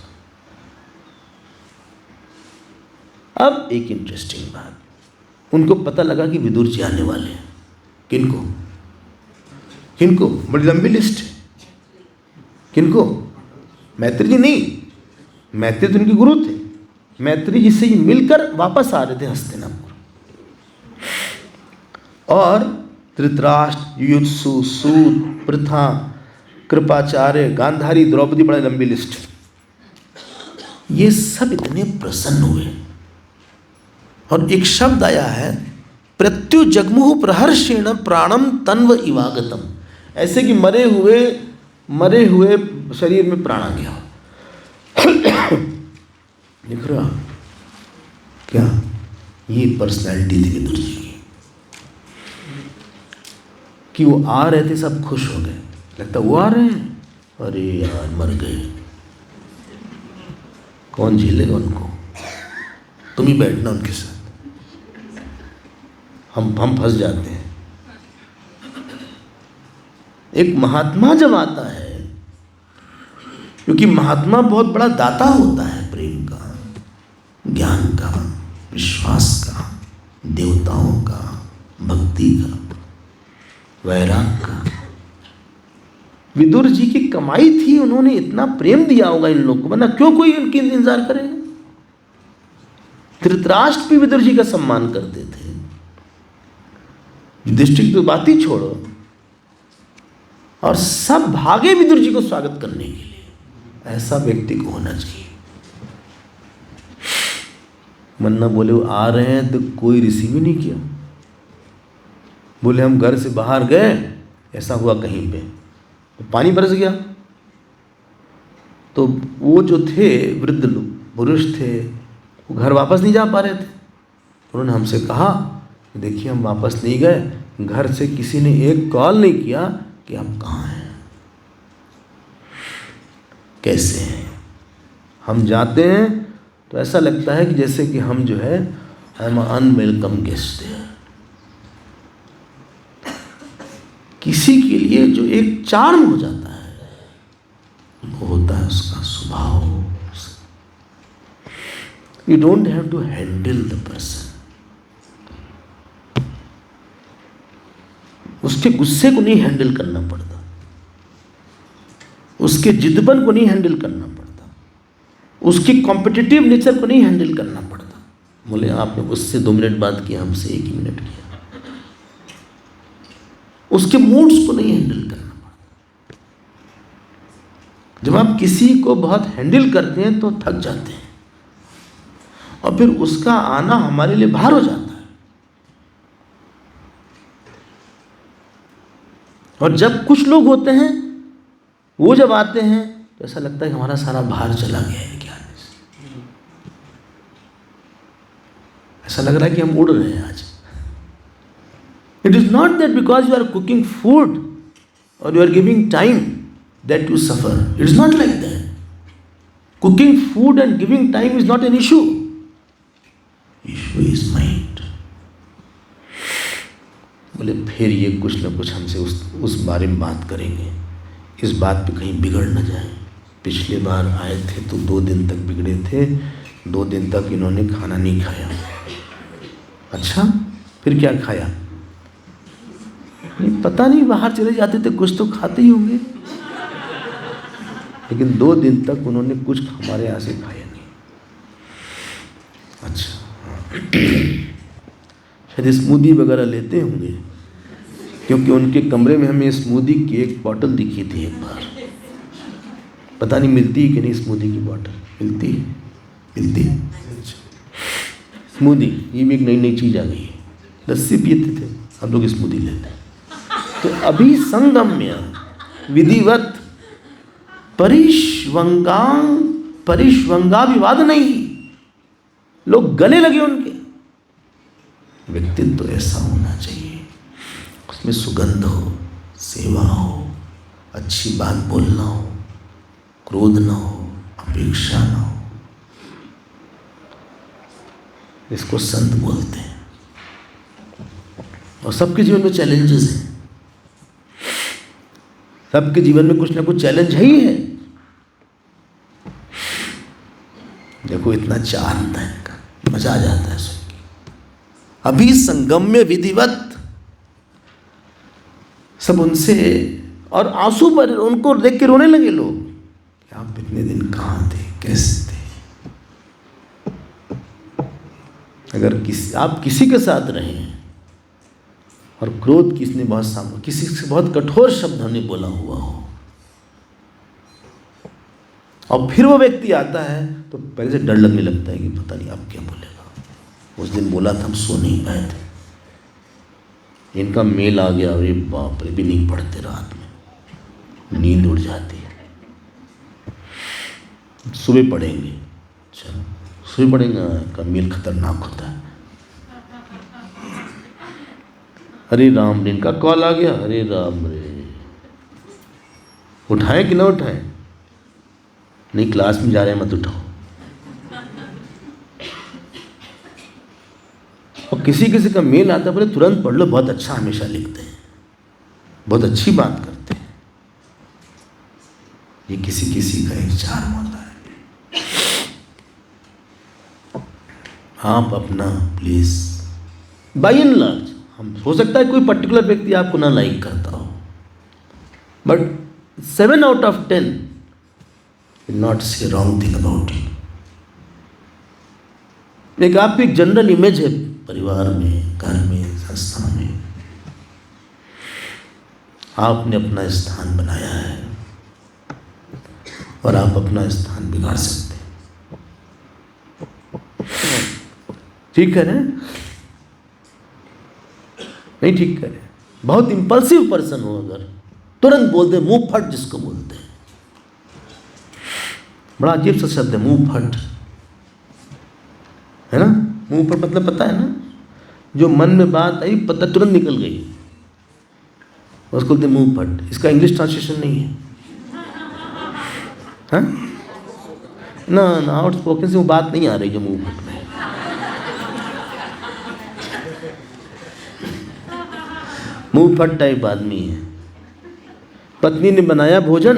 अब एक इंटरेस्टिंग बात, उनको पता लगा कि विदुर जी आने वाले हैं। किनको किनको? बड़ी लंबी लिस्ट है। किनको? मैत्री जी नहीं, मैत्री तो उनके गुरु थे। मैत्री जी से मिलकर वापस आ रहे थे हस्तिनापुर। और धृतराष्ट्र, युयुत्सु, सूत, पृथा, कृपाचार्य, गांधारी, द्रौपदी, बड़ी लंबी लिस्ट। ये सब इतने प्रसन्न हुए और एक शब्द आया है, प्रत्यु जगमुहु प्रहर्षेण प्राणम तन्व इवागतम। ऐसे कि मरे हुए शरीर में प्राण आ गया। लिख रहा क्या? ये पर्सनैलिटी थी विदुर जी की कि वो आ रहे थे, सब खुश हो गए। लगता वो आ रहे हैं, अरे यार मर गए, कौन झेलेगा उनको, तुम ही बैठना उनके साथ, हम फंस जाते हैं। एक महात्मा जब आता है, क्योंकि महात्मा बहुत बड़ा दाता होता है, प्रेम का, ज्ञान का, विश्वास का, देवताओं का, भक्ति का, वैराग का। विदुर जी की कमाई थी, उन्होंने इतना प्रेम दिया होगा इन लोगों को, वरना क्यों कोई उनकी इंतजार करेगा। धृतराष्ट्र भी विदुर जी का सम्मान करते थे। युधिष्ठिर तो बात ही छोड़ो, और सब भागे विदुर जी को स्वागत करने के लिए। ऐसा व्यक्ति को होना चाहिए। मन्ना बोले वो आ रहे हैं तो कोई रिसीव ही नहीं किया। बोले हम घर से बाहर गए, ऐसा हुआ कहीं पे तो पानी बरस गया, तो वो जो थे वृद्ध पुरुष थे, वो घर वापस नहीं जा पा रहे थे। उन्होंने हमसे कहा देखिए हम वापस नहीं गए, घर से किसी ने एक कॉल नहीं किया कि आप कहाँ हैं, कैसे हैं। हम जाते हैं तो ऐसा लगता है कि जैसे कि हम जो है आई एम अनवेलकम गेस्ट है। किसी के लिए जो एक चार्म हो जाता है, वो होता है उसका स्वभाव। You don't have to handle the person. उसके गुस्से को नहीं हैंडल करना पड़ता, उसके जिद्दपन को नहीं हैंडल करना पड़ता, उसकी कॉम्पिटिटिव नेचर को नहीं हैंडल करना पड़ता। बोले आपने उससे 2 मिनट बात किया, हमसे 1 ही मिनट किया। उसके मूड्स को नहीं हैंडल करना पड़ता। जब आप किसी को बहुत हैंडल करते हैं तो थक जाते हैं, और फिर उसका आना हमारे लिए भार हो जाता है। और जब कुछ लोग होते हैं, वो जब आते हैं तो ऐसा लगता है कि हमारा सारा भार चला गया है। क्या ऐसा लग रहा है कि हम उड़ रहे हैं आज। It is not that because you are cooking food और you are giving time that you suffer. It is not like that. Cooking food and giving time is not an issue. Issue is mind. बोले फिर ये कुछ ना कुछ हमसे उस बारे में बात करेंगे, इस बात पे कहीं बिगड़ न जाए। पिछले बार आए थे तो 2 दिन तक बिगड़े थे, 2 दिन तक इन्होंने खाना नहीं खाया। अच्छा, फिर क्या खाया? नहीं पता नहीं, बाहर चले जाते थे कुछ तो खाते ही होंगे, लेकिन 2 दिन तक उन्होंने कुछ हमारे यहाँ से खाया नहीं। अच्छा, शायद स्मूदी वगैरह लेते होंगे, क्योंकि उनके कमरे में हमें स्मूदी की एक बॉटल दिखी थी एक बार। पता नहीं मिलती है कि नहीं स्मूदी की बॉटल, मिलती है। स्मूदी ये भी एक नई चीज़ आ गई है। लस्सी पीते थे, हम लोग स्मूदी लेते हैं। तो अभी संगम्य विधिवत परिष्वंगाभिवाद नहीं, लोग गले लगे उनके। व्यक्तित्व तो ऐसा होना चाहिए, उसमें सुगंध हो, सेवा हो, अच्छी बात बोलना हो, क्रोध ना हो, अपेक्षा ना हो। इसको संत बोलते हैं। और सबके जीवन में चैलेंजेस हैं, सबके जीवन में कुछ ना कुछ चैलेंज है ही है। देखो इतना चार्म था इनका, मजा आ जाता है सुन के। अभी संगम्य विधिवत सब उनसे, और आंसू पर उनको देख के रोने लगे लोग। आप इतने दिन कहाँ थे, कैसे थे? अगर आप किसी के साथ रहें और क्रोध किसने किसी से बहुत कठोर शब्द हमने बोला हुआ हो, और फिर वो व्यक्ति आता है तो पहले से डर लगने लगता है कि पता नहीं अब क्या बोलेगा। उस दिन बोला था हम सो नहीं पाए थे, इनका मेल आ गया, अरे बाप रे, भी नहीं पढ़ते रात में, नींद उड़ जाती है, सुबह पढ़ेंगे। चलो सुबह पढ़ेंगे, का मेल खतरनाक होता है। अरे राम रे, इनका कॉल आ गया, अरे राम रे, उठाए कि ना उठाए? नहीं, क्लास में जा रहे हैं, मत उठाओ। और किसी किसी का मेल आता है, बोले तुरंत पढ़ लो, बहुत अच्छा हमेशा लिखते हैं, बहुत अच्छी बात करते हैं। ये किसी किसी का एक चार्म होता है। आप अपना प्लीज, बाई एंड लार्ज, हम हो सकता है कोई पर्टिकुलर व्यक्ति आपको ना लाइक करता हो, but 7 out of 10 will not say wrong thing about you। एक आपकी एक जनरल इमेज है परिवार में, घर में, संस्था में, आपने अपना स्थान बनाया है और आप अपना स्थान बिगाड़ सकते हैं। ठीक है ना? नहीं ठीक करे। बहुत इंपल्सिव पर्सन हो अगर, तुरंत बोल दे, मुंह फट जिसको बोलते हैं, बड़ा अजीब सा शब्द है मुंह फट, है ना? मुंह फट मतलब पता है ना, जो मन में बात आई पता तुरंत निकल गई, उसको बोलते मुंह फट। इसका इंग्लिश ट्रांसलेशन नहीं है, हाँ ना, आउट स्पोकन से वो बात नहीं आ रही जो मुंह फट में। मुंह फट टाइप आदमी है। पत्नी ने बनाया भोजन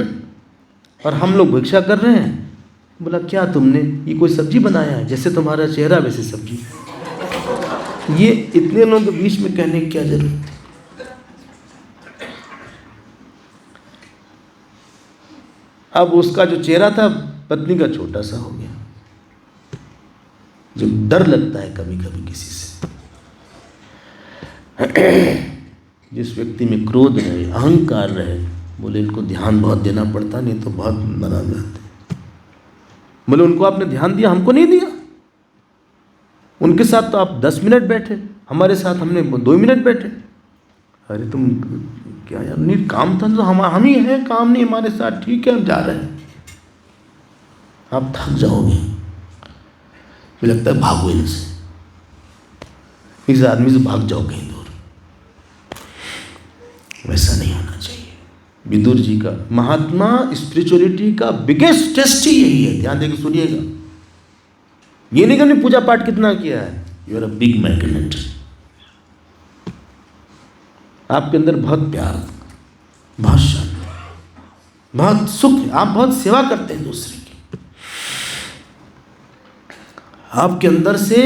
और हम लोग भिक्षा कर रहे हैं, बोला क्या तुमने ये कोई सब्जी बनाया है, जैसे तुम्हारा चेहरा वैसे सब्जी। ये इतने लोगों के बीच में कहने की क्या जरूरत है? अब उसका जो चेहरा था पत्नी का छोटा सा हो गया, जो डर लगता है कभी कभी किसी से। जिस व्यक्ति में क्रोध रहे, अहंकार रहे, बोले इनको ध्यान बहुत देना पड़ता, नहीं तो बहुत बना जाते। बोले उनको आपने ध्यान दिया, हमको नहीं दिया। उनके साथ तो आप 10 मिनट बैठे, हमारे साथ हमने 2 मिनट बैठे। अरे तुम क्या यार, नहीं काम था तो हम ही हैं, काम नहीं हमारे साथ, ठीक है हम जा रहे हैं। आप थक जाओगे, मुझे लगता है भागो इनसे, इस आदमी से भाग जाओ कहीं दूर। वैसा नहीं होना चाहिए। विदुर जी का, महात्मा स्पिरिचुअलिटी का बिगेस्ट टेस्ट ही यही है। ध्यान देकर सुनिएगा, ये नहीं कि हमने पूजा पाठ कितना किया है, you are a big magnet. आपके अंदर बहुत प्यार, बहुत शांति, बहुत सुख है, आप बहुत सेवा करते हैं दूसरे की। आपके अंदर से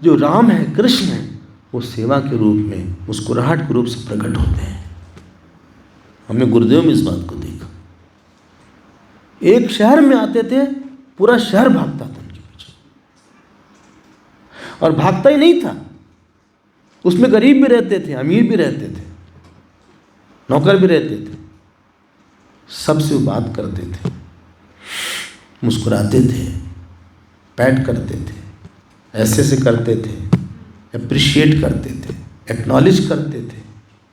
जो राम है, कृष्ण है, वो सेवा के रूप में, मुस्कुराहट के रूप से प्रकट होते हैं। हमने गुरुदेव में इस बात को देखा। एक शहर में आते थे, पूरा शहर भागता था उनके पीछे, और भागता ही नहीं था, उसमें गरीब भी रहते थे, अमीर भी रहते थे, नौकर भी रहते थे, सबसे बात करते थे, मुस्कुराते थे, पैट करते थे, ऐसे करते थे, अप्रिशिएट करते थे, एक्नॉलेज करते थे।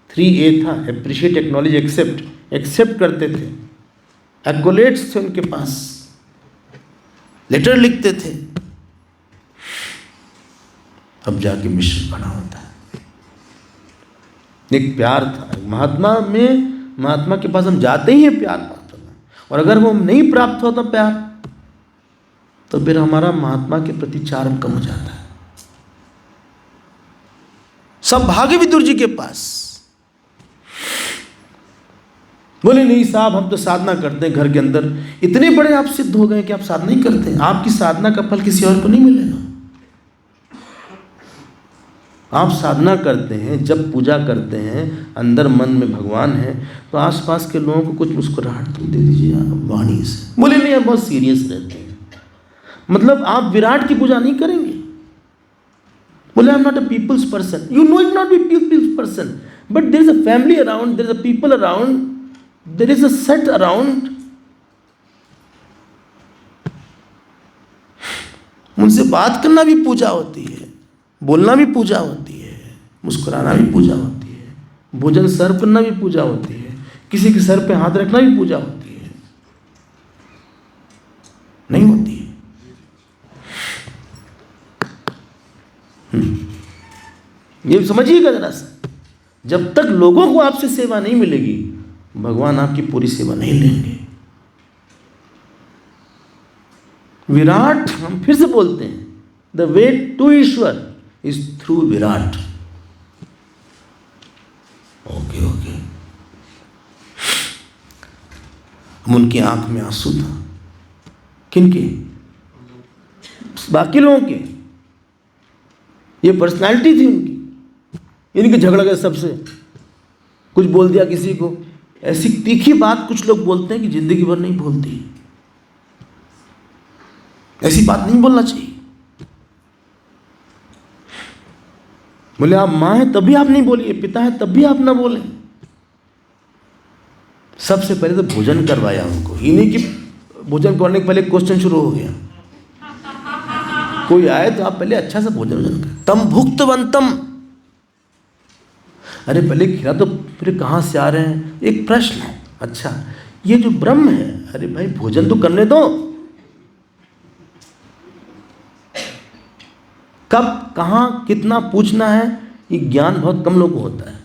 3A था, अप्रिशिएट, एक्नॉलेज, एक्सेप्ट। एक्सेप्ट करते थे, एक्कोलेट्स थे उनके पास, लेटर लिखते थे। अब जाके मिश्र बना होता है। एक प्यार था महात्मा के पास हम जाते ही प्यार प्राप्त होता, और अगर वो नहीं प्राप्त होता प्यार, तो फिर हमारा महात्मा के प्रति चार्म कम हो जाता है। सब भागे विदुर जी के पास, बोले नहीं साहब, हम तो साधना करते हैं घर के अंदर। इतने बड़े आप सिद्ध हो गए कि आप साधना ही करते हैं, आपकी साधना का फल किसी और को नहीं मिलेगा। आप साधना करते हैं, जब पूजा करते हैं, अंदर मन में भगवान है, तो आसपास के लोगों को कुछ मुस्कुराहट तो दे दीजिए वाणी से। बोले नहीं, आप बहुत सीरियस रहते हैं, मतलब आप विराट की पूजा नहीं करेंगे। बोले I am not a people's person. You know it not be people's person, but there is a family around, there is a people around, there is a set around. उनसे बात करना भी पूजा होती है, बोलना भी पूजा होती है, मुस्कुराना भी पूजा होती है, भोजन सर्व करना भी पूजा होती है, किसी के सर पे हाथ रखना भी पूजा होती है। नहीं होती है? ये समझिएगा जरा सा, जब तक लोगों को आपसे सेवा नहीं मिलेगी, भगवान आपकी पूरी सेवा नहीं लेंगे। विराट, हम फिर से बोलते हैं, the way to Ishwar is through Virat. Okay okay. उनकी आंख में आंसू था, किनके? बाकी लोगों के। ये पर्सनालिटी थी उनकी, इनके झगड़ा गए सबसे, कुछ बोल दिया किसी को। ऐसी तीखी बात कुछ लोग बोलते हैं कि जिंदगी भर नहीं भूलती। ऐसी बात नहीं बोलना चाहिए। बोले आप माँ हैं तभी आप नहीं बोलिए, पिता है तब भी आप ना बोलें। सबसे पहले तो भोजन करवाया उनको, ये नहीं कि भोजन करने के पहले क्वेश्चन शुरू हो गया। कोई आए तो आप पहले अच्छा से भोजन करें। तम भुक्तवंतम, अरे पहले खिला तो फिर कहाँ से आ रहे हैं, एक प्रश्न है। अच्छा ये जो ब्रह्म है, अरे भाई भोजन तो करने दो। कब कहाँ कितना पूछना है, ये ज्ञान बहुत कम लोगों को होता है।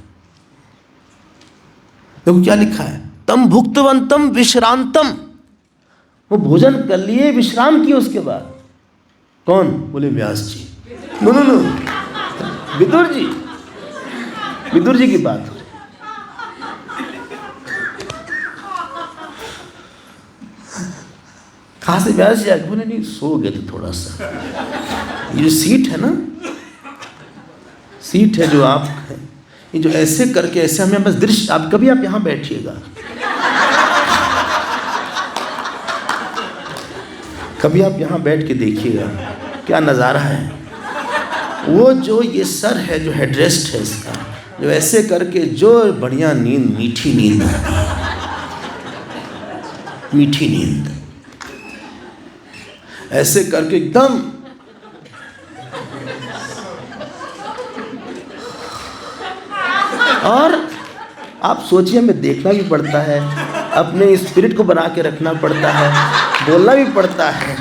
देखो क्या लिखा है, तम भुक्तवंतम विश्रांतम, वो भोजन कर लिए, विश्राम किए उसके बाद। कौन? बोले व्यास जी। No no no, Vidur ji, Vidur ji की बात हो। कहाँ से व्यास जी? बोले नहीं, सो गए थे थोड़ा सा। ये जो सीट है ना, सीट है जो आप, ये जो ऐसे करके ऐसे हमें बस दृश्य, आप कभी आप यहाँ बैठिएगा, कभी आप यहाँ बैठ के देखिएगा क्या नज़ारा है। वो जो ये सर है, जो हेडरेस्ट है इसका, जो ऐसे करके जो बढ़िया नींद, मीठी नींद आती है, मीठी नींद, ऐसे करके एकदम। और आप सोचिए, हमें देखना भी पड़ता है, अपने स्पिरिट को बना के रखना पड़ता है, बोलना भी पड़ता है।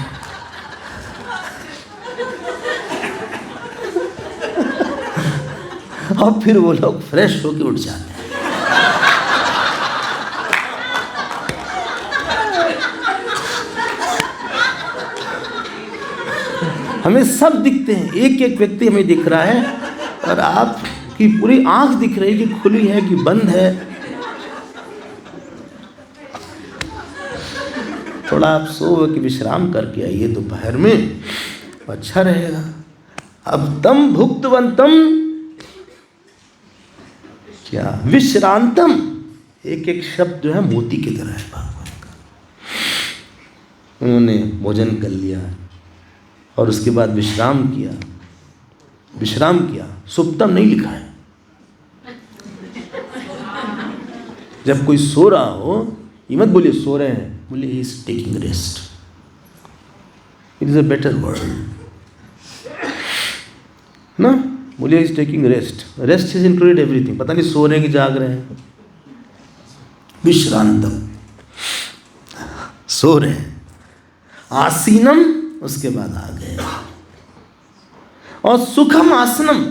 और फिर वो लोग फ्रेश होके उठ जाते हैं। हमें सब दिखते हैं, एक एक व्यक्ति हमें दिख रहा है, और आपकी कि पूरी आंख दिख रही कि खुली है कि बंद है। थोड़ा आप सो कि विश्राम करके आइए दोपहर में, अच्छा रहेगा। अब तम भुक्तवंतम, क्या विश्रांतम, एक एक शब्द जो है मोती की तरह है भागवत का। उन्होंने भोजन कर लिया और उसके बाद विश्राम किया। सुप्तम नहीं लिखा है। जब कोई सो रहा हो, ये मत बोलिए सो रहे हैं, बोलिए he is taking rest. It is a better word ना, बोलिए is taking rest. Rest is included everything. पता नहीं सो रहे हैं कि जाग रहे हैं। विश्रांतम, सो रहे हैं। आसीनम, उसके बाद आ गए। और सुखम आसनम,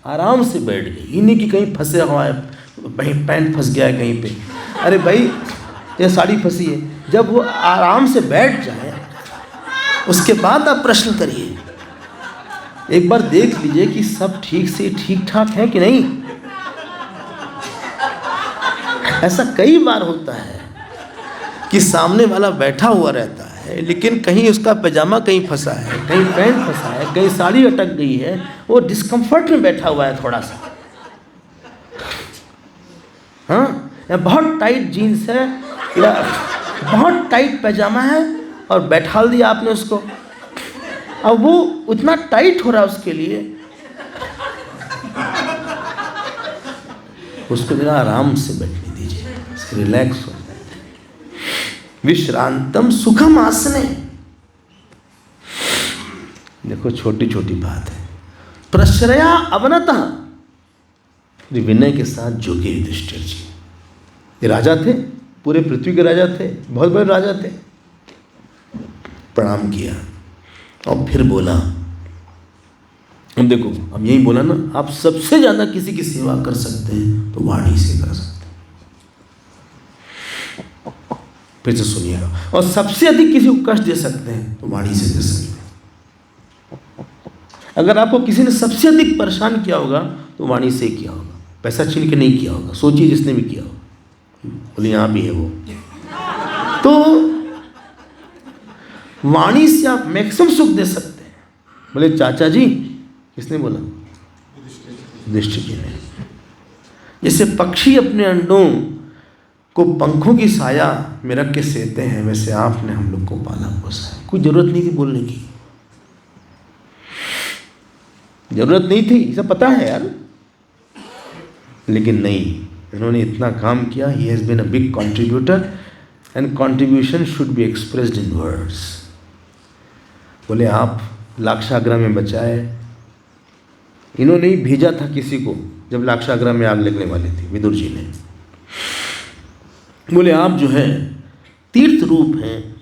आराम से बैठ गए। ये नहीं कि कहीं फंसे हुआ है, कहीं पैंट फंस गया है कहीं पे। अरे भाई ये साड़ी फंसी है। जब वो आराम से बैठ जाए उसके बाद आप प्रश्न करिए। एक बार देख लीजिए कि सब ठीक से ठीक ठाक है कि नहीं। ऐसा कई बार होता है कि सामने वाला बैठा हुआ रहता है, लेकिन कहीं उसका पैजामा कहीं फंसा है, कहीं पैंट फंसा है, कहीं साड़ी अटक गई है, वो डिस्कम्फर्ट में बैठा हुआ है थोड़ा सा। हाँ, या बहुत टाइट जीन्स है या बहुत टाइट पैजामा है और बैठा दिया आपने उसको। अब वो उतना टाइट हो रहा है उसके लिए, उसको जरा आराम से बैठने दीजिए, रिलैक्स हो जाए। विश्रांतम सुखम आसने, देखो छोटी छोटी बात है। प्रश्रया अवनतः, विनय के साथ जोगे युधिष्ठिर जी। ये राजा थे, पूरे पृथ्वी के राजा थे, बहुत बड़े राजा थे। प्रणाम किया और फिर बोला, अब देखो, अब यही बोला ना, आप सबसे ज्यादा किसी की सेवा कर सकते हैं तो वाणी से कर सकते हैं। फिर से सुनिएगा, और सबसे अधिक किसी को कष्ट दे सकते हैं तो वाणी से दे सकते हैं। अगर आपको किसी ने सबसे अधिक परेशान किया होगा तो वाणी से किया होगा, पैसा छीन के नहीं किया होगा। सोचिए जिसने भी किया होगा, बोले यहाँ भी है वो। तो वाणी से आप मैक्सिमम सुख दे सकते हैं। बोले चाचा जी, किसने बोला? युधिष्ठिर जी ने। जैसे पक्षी अपने अंडों को पंखों की साया में रख के सेते हैं, वैसे आपने हम लोग को पाला पोसा है। कोई जरूरत नहीं थी बोलने की, जरूरत नहीं थी, सब पता है यार, लेकिन नहीं, इन्होंने इतना काम किया। He has been a big contributor and contribution should be expressed in words. बोले आप लाक्षागृह में बचाए। इन्होंने ही भेजा था किसी को जब लाक्षागृह में आग लगने वाली थी, विदुर जी ने। बोले आप जो है तीर्थ रूप हैं,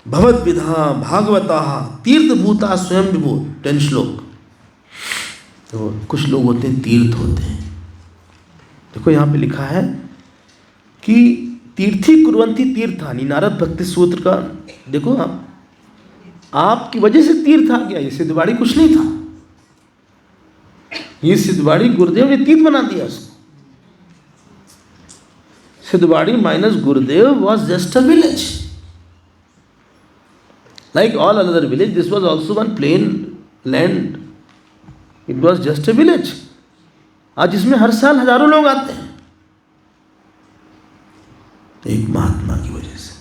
भगवत विधा भागवता तीर्थभूता स्वयं विभु। 10 श्लोक। तो कुछ लोग होते हैं तीर्थ होते हैं। देखो यहाँ पे लिखा है कि तीर्थी कुर्वन्ति तीर्थानि, नारद भक्ति सूत्र का। देखो आपकी वजह से तीर्थ आ गया। ये सिद्धबाड़ी कुछ नहीं था, ये सिद्धबाड़ी गुरुदेव ने तीर्थ बना दिया उसको। Sidhbari minus Gurudev was just a village, like all another village. This was also one plain land, it was just a village. आज इसमें हर साल हजारों लोग आते हैं, एक महात्मा की वजह से।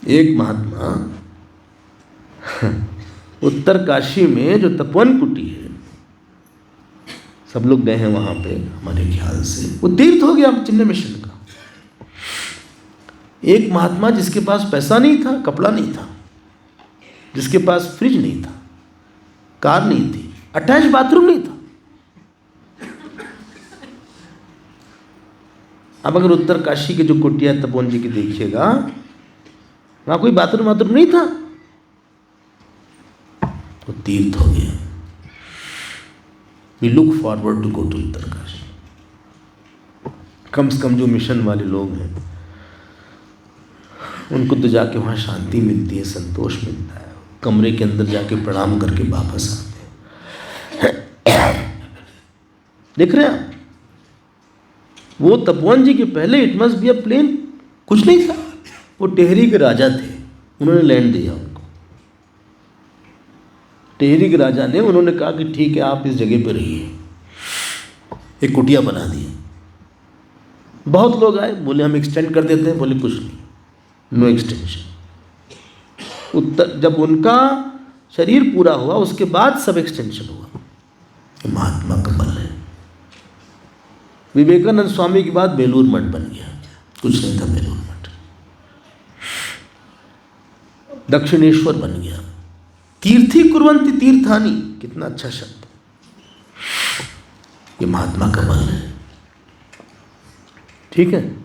एक महात्मा उत्तर काशी में जो तपोवन कुटी है, सब लोग गए हैं वहां पे हमारे ख्याल से, वो तीर्थ हो गया चिन्ह मिशन का। एक महात्मा जिसके पास पैसा नहीं था, कपड़ा नहीं था, जिसके पास फ्रिज नहीं था, कार नहीं थी, अटैच बाथरूम नहीं था। अब अगर उत्तर काशी के जो कुटिया तपोवन जी की देखिएगा, वहां कोई बाथरूम नहीं था, तो तीर्थ हो गया। We look forward to go to Uttarkashi. कम से कम जो मिशन वाले लोग हैं उनको तो जाके वहाँ शांति मिलती है, संतोष मिलता है, कमरे के अंदर जाके प्रणाम करके वापस आते हैं। देख रहे हैं आप? वो तपोवन जी के पहले it must be a plain कुछ नहीं था। वो टेहरी के राजा थे, उन्होंने लैंड दिया उनको। टेहरी के राजा ने, उन्होंने कहा कि ठीक है आप इस जगह पे रहिए, एक कुटिया बना दी। बहुत लोग आए, बोले हम एक्सटेंड कर देते हैं, बोले कुछ नहीं, नो एक्सटेंशन। जब उनका शरीर पूरा हुआ उसके बाद सब एक्सटेंशन हुआ। ये महात्मा का बल है। विवेकानंद स्वामी के बाद बेलूर मठ बन गया, कुछ नहीं था बेलूर मठ। दक्षिणेश्वर बन गया। तीर्थी कुर्वन्ति तीर्थानि, कितना अच्छा शब्द। ये महात्मा का बल है। ठीक है,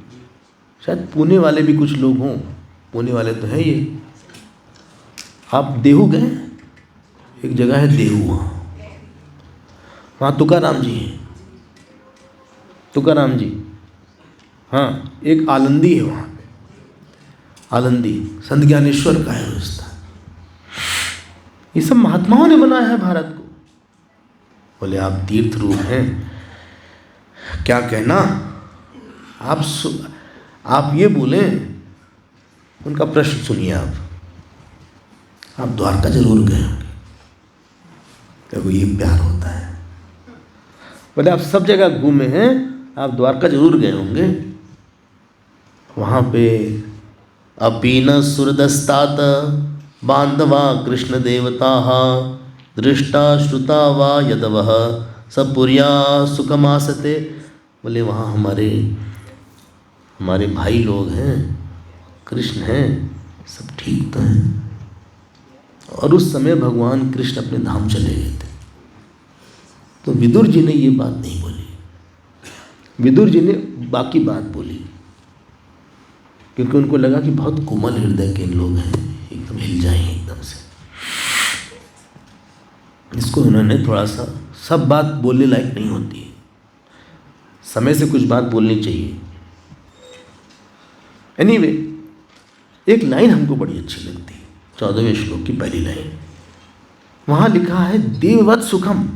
शायद पुणे वाले भी कुछ लोग हों, पुणे वाले तो है ये। आप देहू गए? एक जगह है देहू, वहाँ तुकाराम जी हैं, तुकाराम जी। हाँ, एक आलंदी है वहाँ पे, आलंदी संत ज्ञानेश्वर का है रिश्ता। ये सब महात्माओं ने बनाया है भारत को। बोले आप तीर्थ रूप हैं, क्या कहना। आप ये बोले, उनका प्रश्न सुनिए आप द्वारका जरूर गए होंगे, देखो ये प्यार होता है। बोले आप सब जगह घूमे हैं, आप द्वारका जरूर गए होंगे। वहाँ पे अपीन सुरदस्तात बांधवा कृष्ण देवता दृष्टा श्रुता वा यदवः सपुर्या सुखमासते। बोले वहाँ हमारे भाई लोग हैं, कृष्ण हैं, सब ठीक तो हैं। और उस समय भगवान कृष्ण अपने धाम चले गए थे। तो विदुर जी ने ये बात नहीं बोली, विदुर जी ने बाकी बात बोली, क्योंकि उनको लगा कि बहुत कोमल हृदय के लोग हैं, एकदम हिल जाएंगे एकदम से। इसको उन्होंने थोड़ा सा, सब बात बोलने लायक नहीं होती है, समय से कुछ बात बोलनी चाहिए। एनीवे, एक लाइन हमको बड़ी अच्छी लगती है, 14वें श्लोक की पहली लाइन। वहाँ लिखा है देववत् सुखम।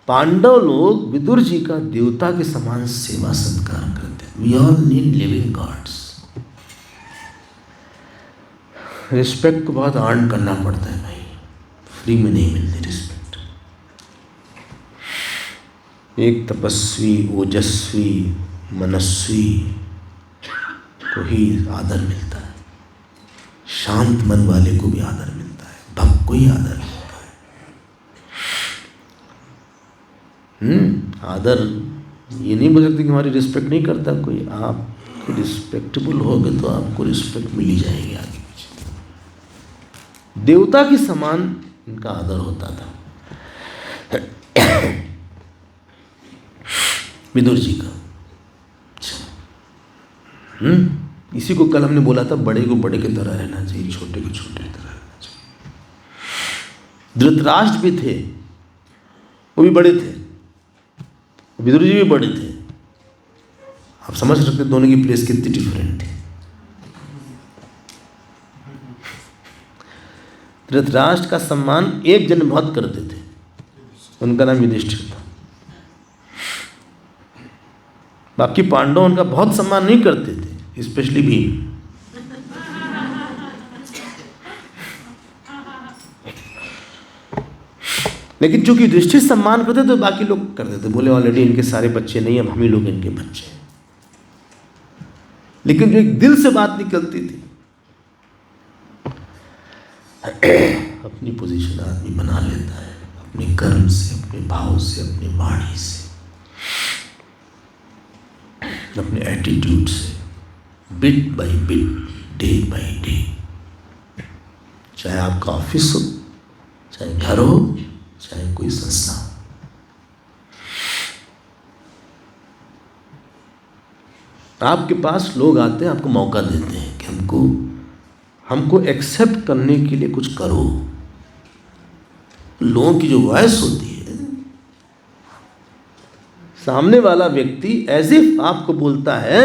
पांडव लोग विदुर जी का देवता के समान सेवा सत्कार करते हैं। We all need living gods. Respect को बहुत अर्न करना पड़ता है भाई, फ्री में नहीं मिलती रिस्पेक्ट। एक तपस्वी, ओजस्वी, मनस्वी को ही आदर मिलता है, शांत मन वाले को भी आदर मिलता है, भक्त को ही आदर मिलता है। आदर ये नहीं बोल सकते कि हमारी रिस्पेक्ट नहीं करता कोई। आप रिस्पेक्टेबल होगे तो आपको रिस्पेक्ट मिल ही जाएगी आगे पीछे। देवता के समान इनका आदर होता था विदुर जी का। इसी को कल हमने बोला था, बड़े को बड़े की तरह रहना चाहिए, छोटे को छोटे की तरह रहना चाहिए। धृतराष्ट्र भी थे, वो भी बड़े थे, विदुर जी भी बड़े थे। आप समझ सकते दोनों की प्लेस कितनी डिफरेंट थी। धृतराष्ट्र का सम्मान एक जन बहुत करते थे, उनका नाम युधिष्ठिर था। बाकी पांडव उनका बहुत सम्मान नहीं करते थे, स्पेशली भीम। लेकिन चूंकि युधिष्ठिर सम्मान करते तो बाकी लोग करते थे। बोले ऑलरेडी इनके सारे बच्चे नहीं, अब हम ही लोग इनके बच्चे। लेकिन जो एक दिल से बात निकलती थी, अपनी पोजीशन आदमी बना लेता है अपने कर्म से, अपने भाव से, अपनी वाणी से, अपने एटीट्यूड से, bit by bit, day by day. चाहे आपका ऑफिस हो, चाहे घर हो, चाहे कोई संस्था हो। आपके पास लोग आते हैं, आपको मौका देते हैं कि हमको एक्सेप्ट करने के लिए कुछ करो। लोगों की जो वॉइस होती है, सामने वाला व्यक्ति एज इफ आपको बोलता है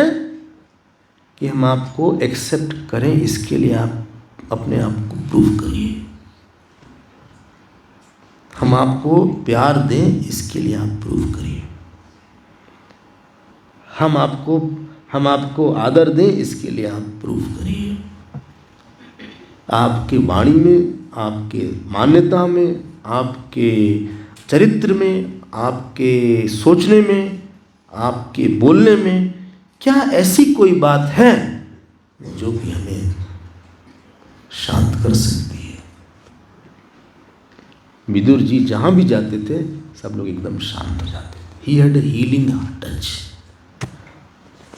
कि हम आपको एक्सेप्ट करें, इसके लिए आप अपने आप को प्रूव करिए। हम आपको प्यार दें, इसके लिए आप प्रूव करिए। हम आपको आदर दें, इसके लिए आप प्रूफ करिए। आपके वाणी में, आपके मान्यता में, आपके चरित्र में, आपके सोचने में, आपके बोलने में क्या ऐसी कोई बात है जो कि हमें शांत कर सकती है? विदुर जी जहाँ भी जाते थे सब लोग एकदम शांत हो जाते थे। He had a healing touch.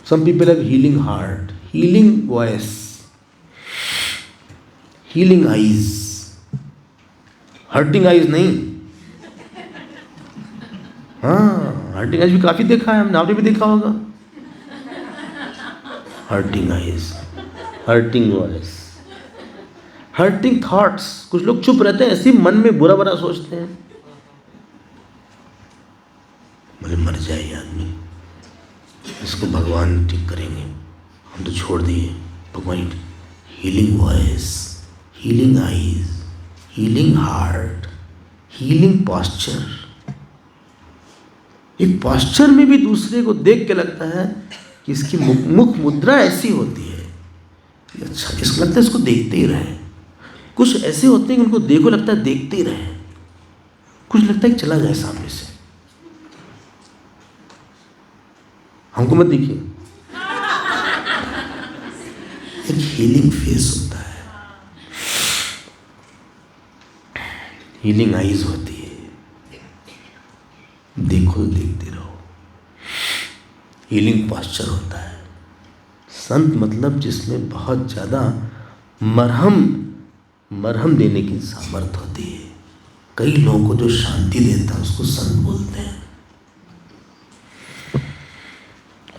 Some people have healing heart, healing voice, healing eyes. Hurting eyes नहीं। हाँ, हर्टिंग आइज भी काफी देखा है हमने, आपने भी देखा होगा। Hurting eyes, hurting voice, hurting thoughts. कुछ लोग चुप रहते हैं, ऐसे ही मन में बुरा बुरा सोचते हैं, बोले मर जाए आदमी, इसको भगवान ठीक करेंगे, हम तो छोड़ दिए। भगवान healing voice, healing eyes, healing heart, healing posture. एक पॉस्चर में भी दूसरे को देख के लगता है कि इसकी मुख मुद्रा ऐसी होती है, अच्छा, इसको लगता है इसको देखते ही रहे। कुछ ऐसे होते हैं कि उनको देखो लगता है देखते ही रहे, कुछ लगता है कि चला जाए सामने से, हमको मत देखिए। एक हीलिंग फेस होता है, हीलिंग आईज होती है, देखो देखते रहो। हीलिंग पॉस्चर होता है। संत मतलब जिसमें बहुत ज़्यादा मरहम देने की सामर्थ्य होती है। कई लोगों को जो शांति देता है उसको संत बोलते हैं।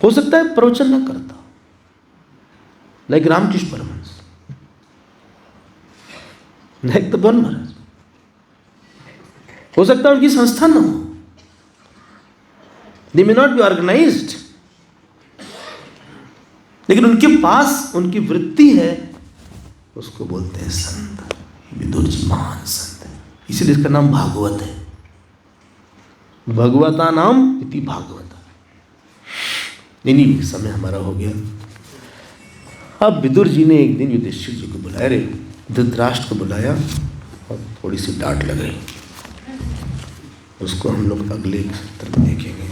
हो सकता है प्रवचन न करता, like Ramakrishna Paramahansa, like the बर्न महाराज। हो सकता है उनकी संस्था न हो, they may not be organised, लेकिन उनके पास उनकी वृत्ति है, उसको बोलते हैं संत। विदुर जी महान संत है, इसीलिए इसका नाम भागवत है। भगवता नाम इति भागवता। नहीं, समय हमारा हो गया। अब विदुर जी ने एक दिन युधिष्ठिर जी को बुलाया, रे धृतराष्ट्र को बुलाया, और थोड़ी सी डांट लग गई। उसको हम लोग अगले सत्र में देखेंगे।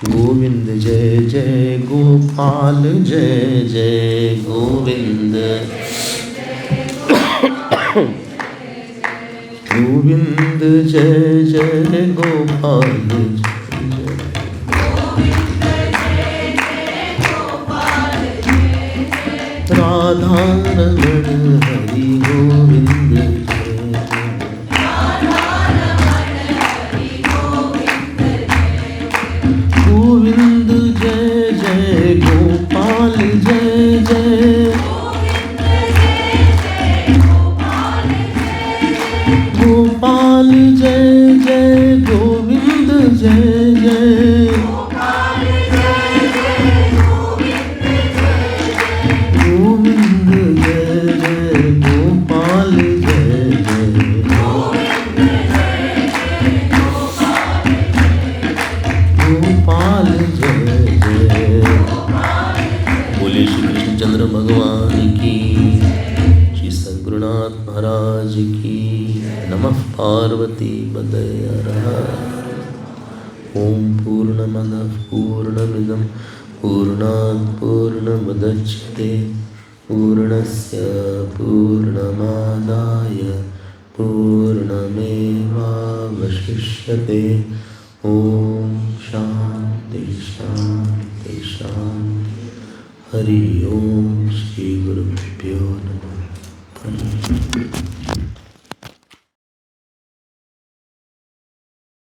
गोविंद जय जय गोपाल, जय जय गोविंद, गोविंद जय जय गोपाल, राधा रमण हरि गोविंद गोविंद जय जय गोपाल, जय जय गोपाल, जय जय गोविंद, जय जय गोविंद, जय जय गोपाल, जय जय गोपाल, जय जय। बोले श्री कृष्णचंद्र भगवान की, श्री सद्गुरुनाथ महाराज की। नमः पार्वती पतये हर हर। ओम पूर्णमदः पूर्णमिदं पूर्णात् पूर्णमुदच्यते पूर्णस्य पूर्णमादाय पूर्णमेवावशिष्यते। ओम शांति शांति शांति। हरि ओम। श्री गुरुभ्यो नमः।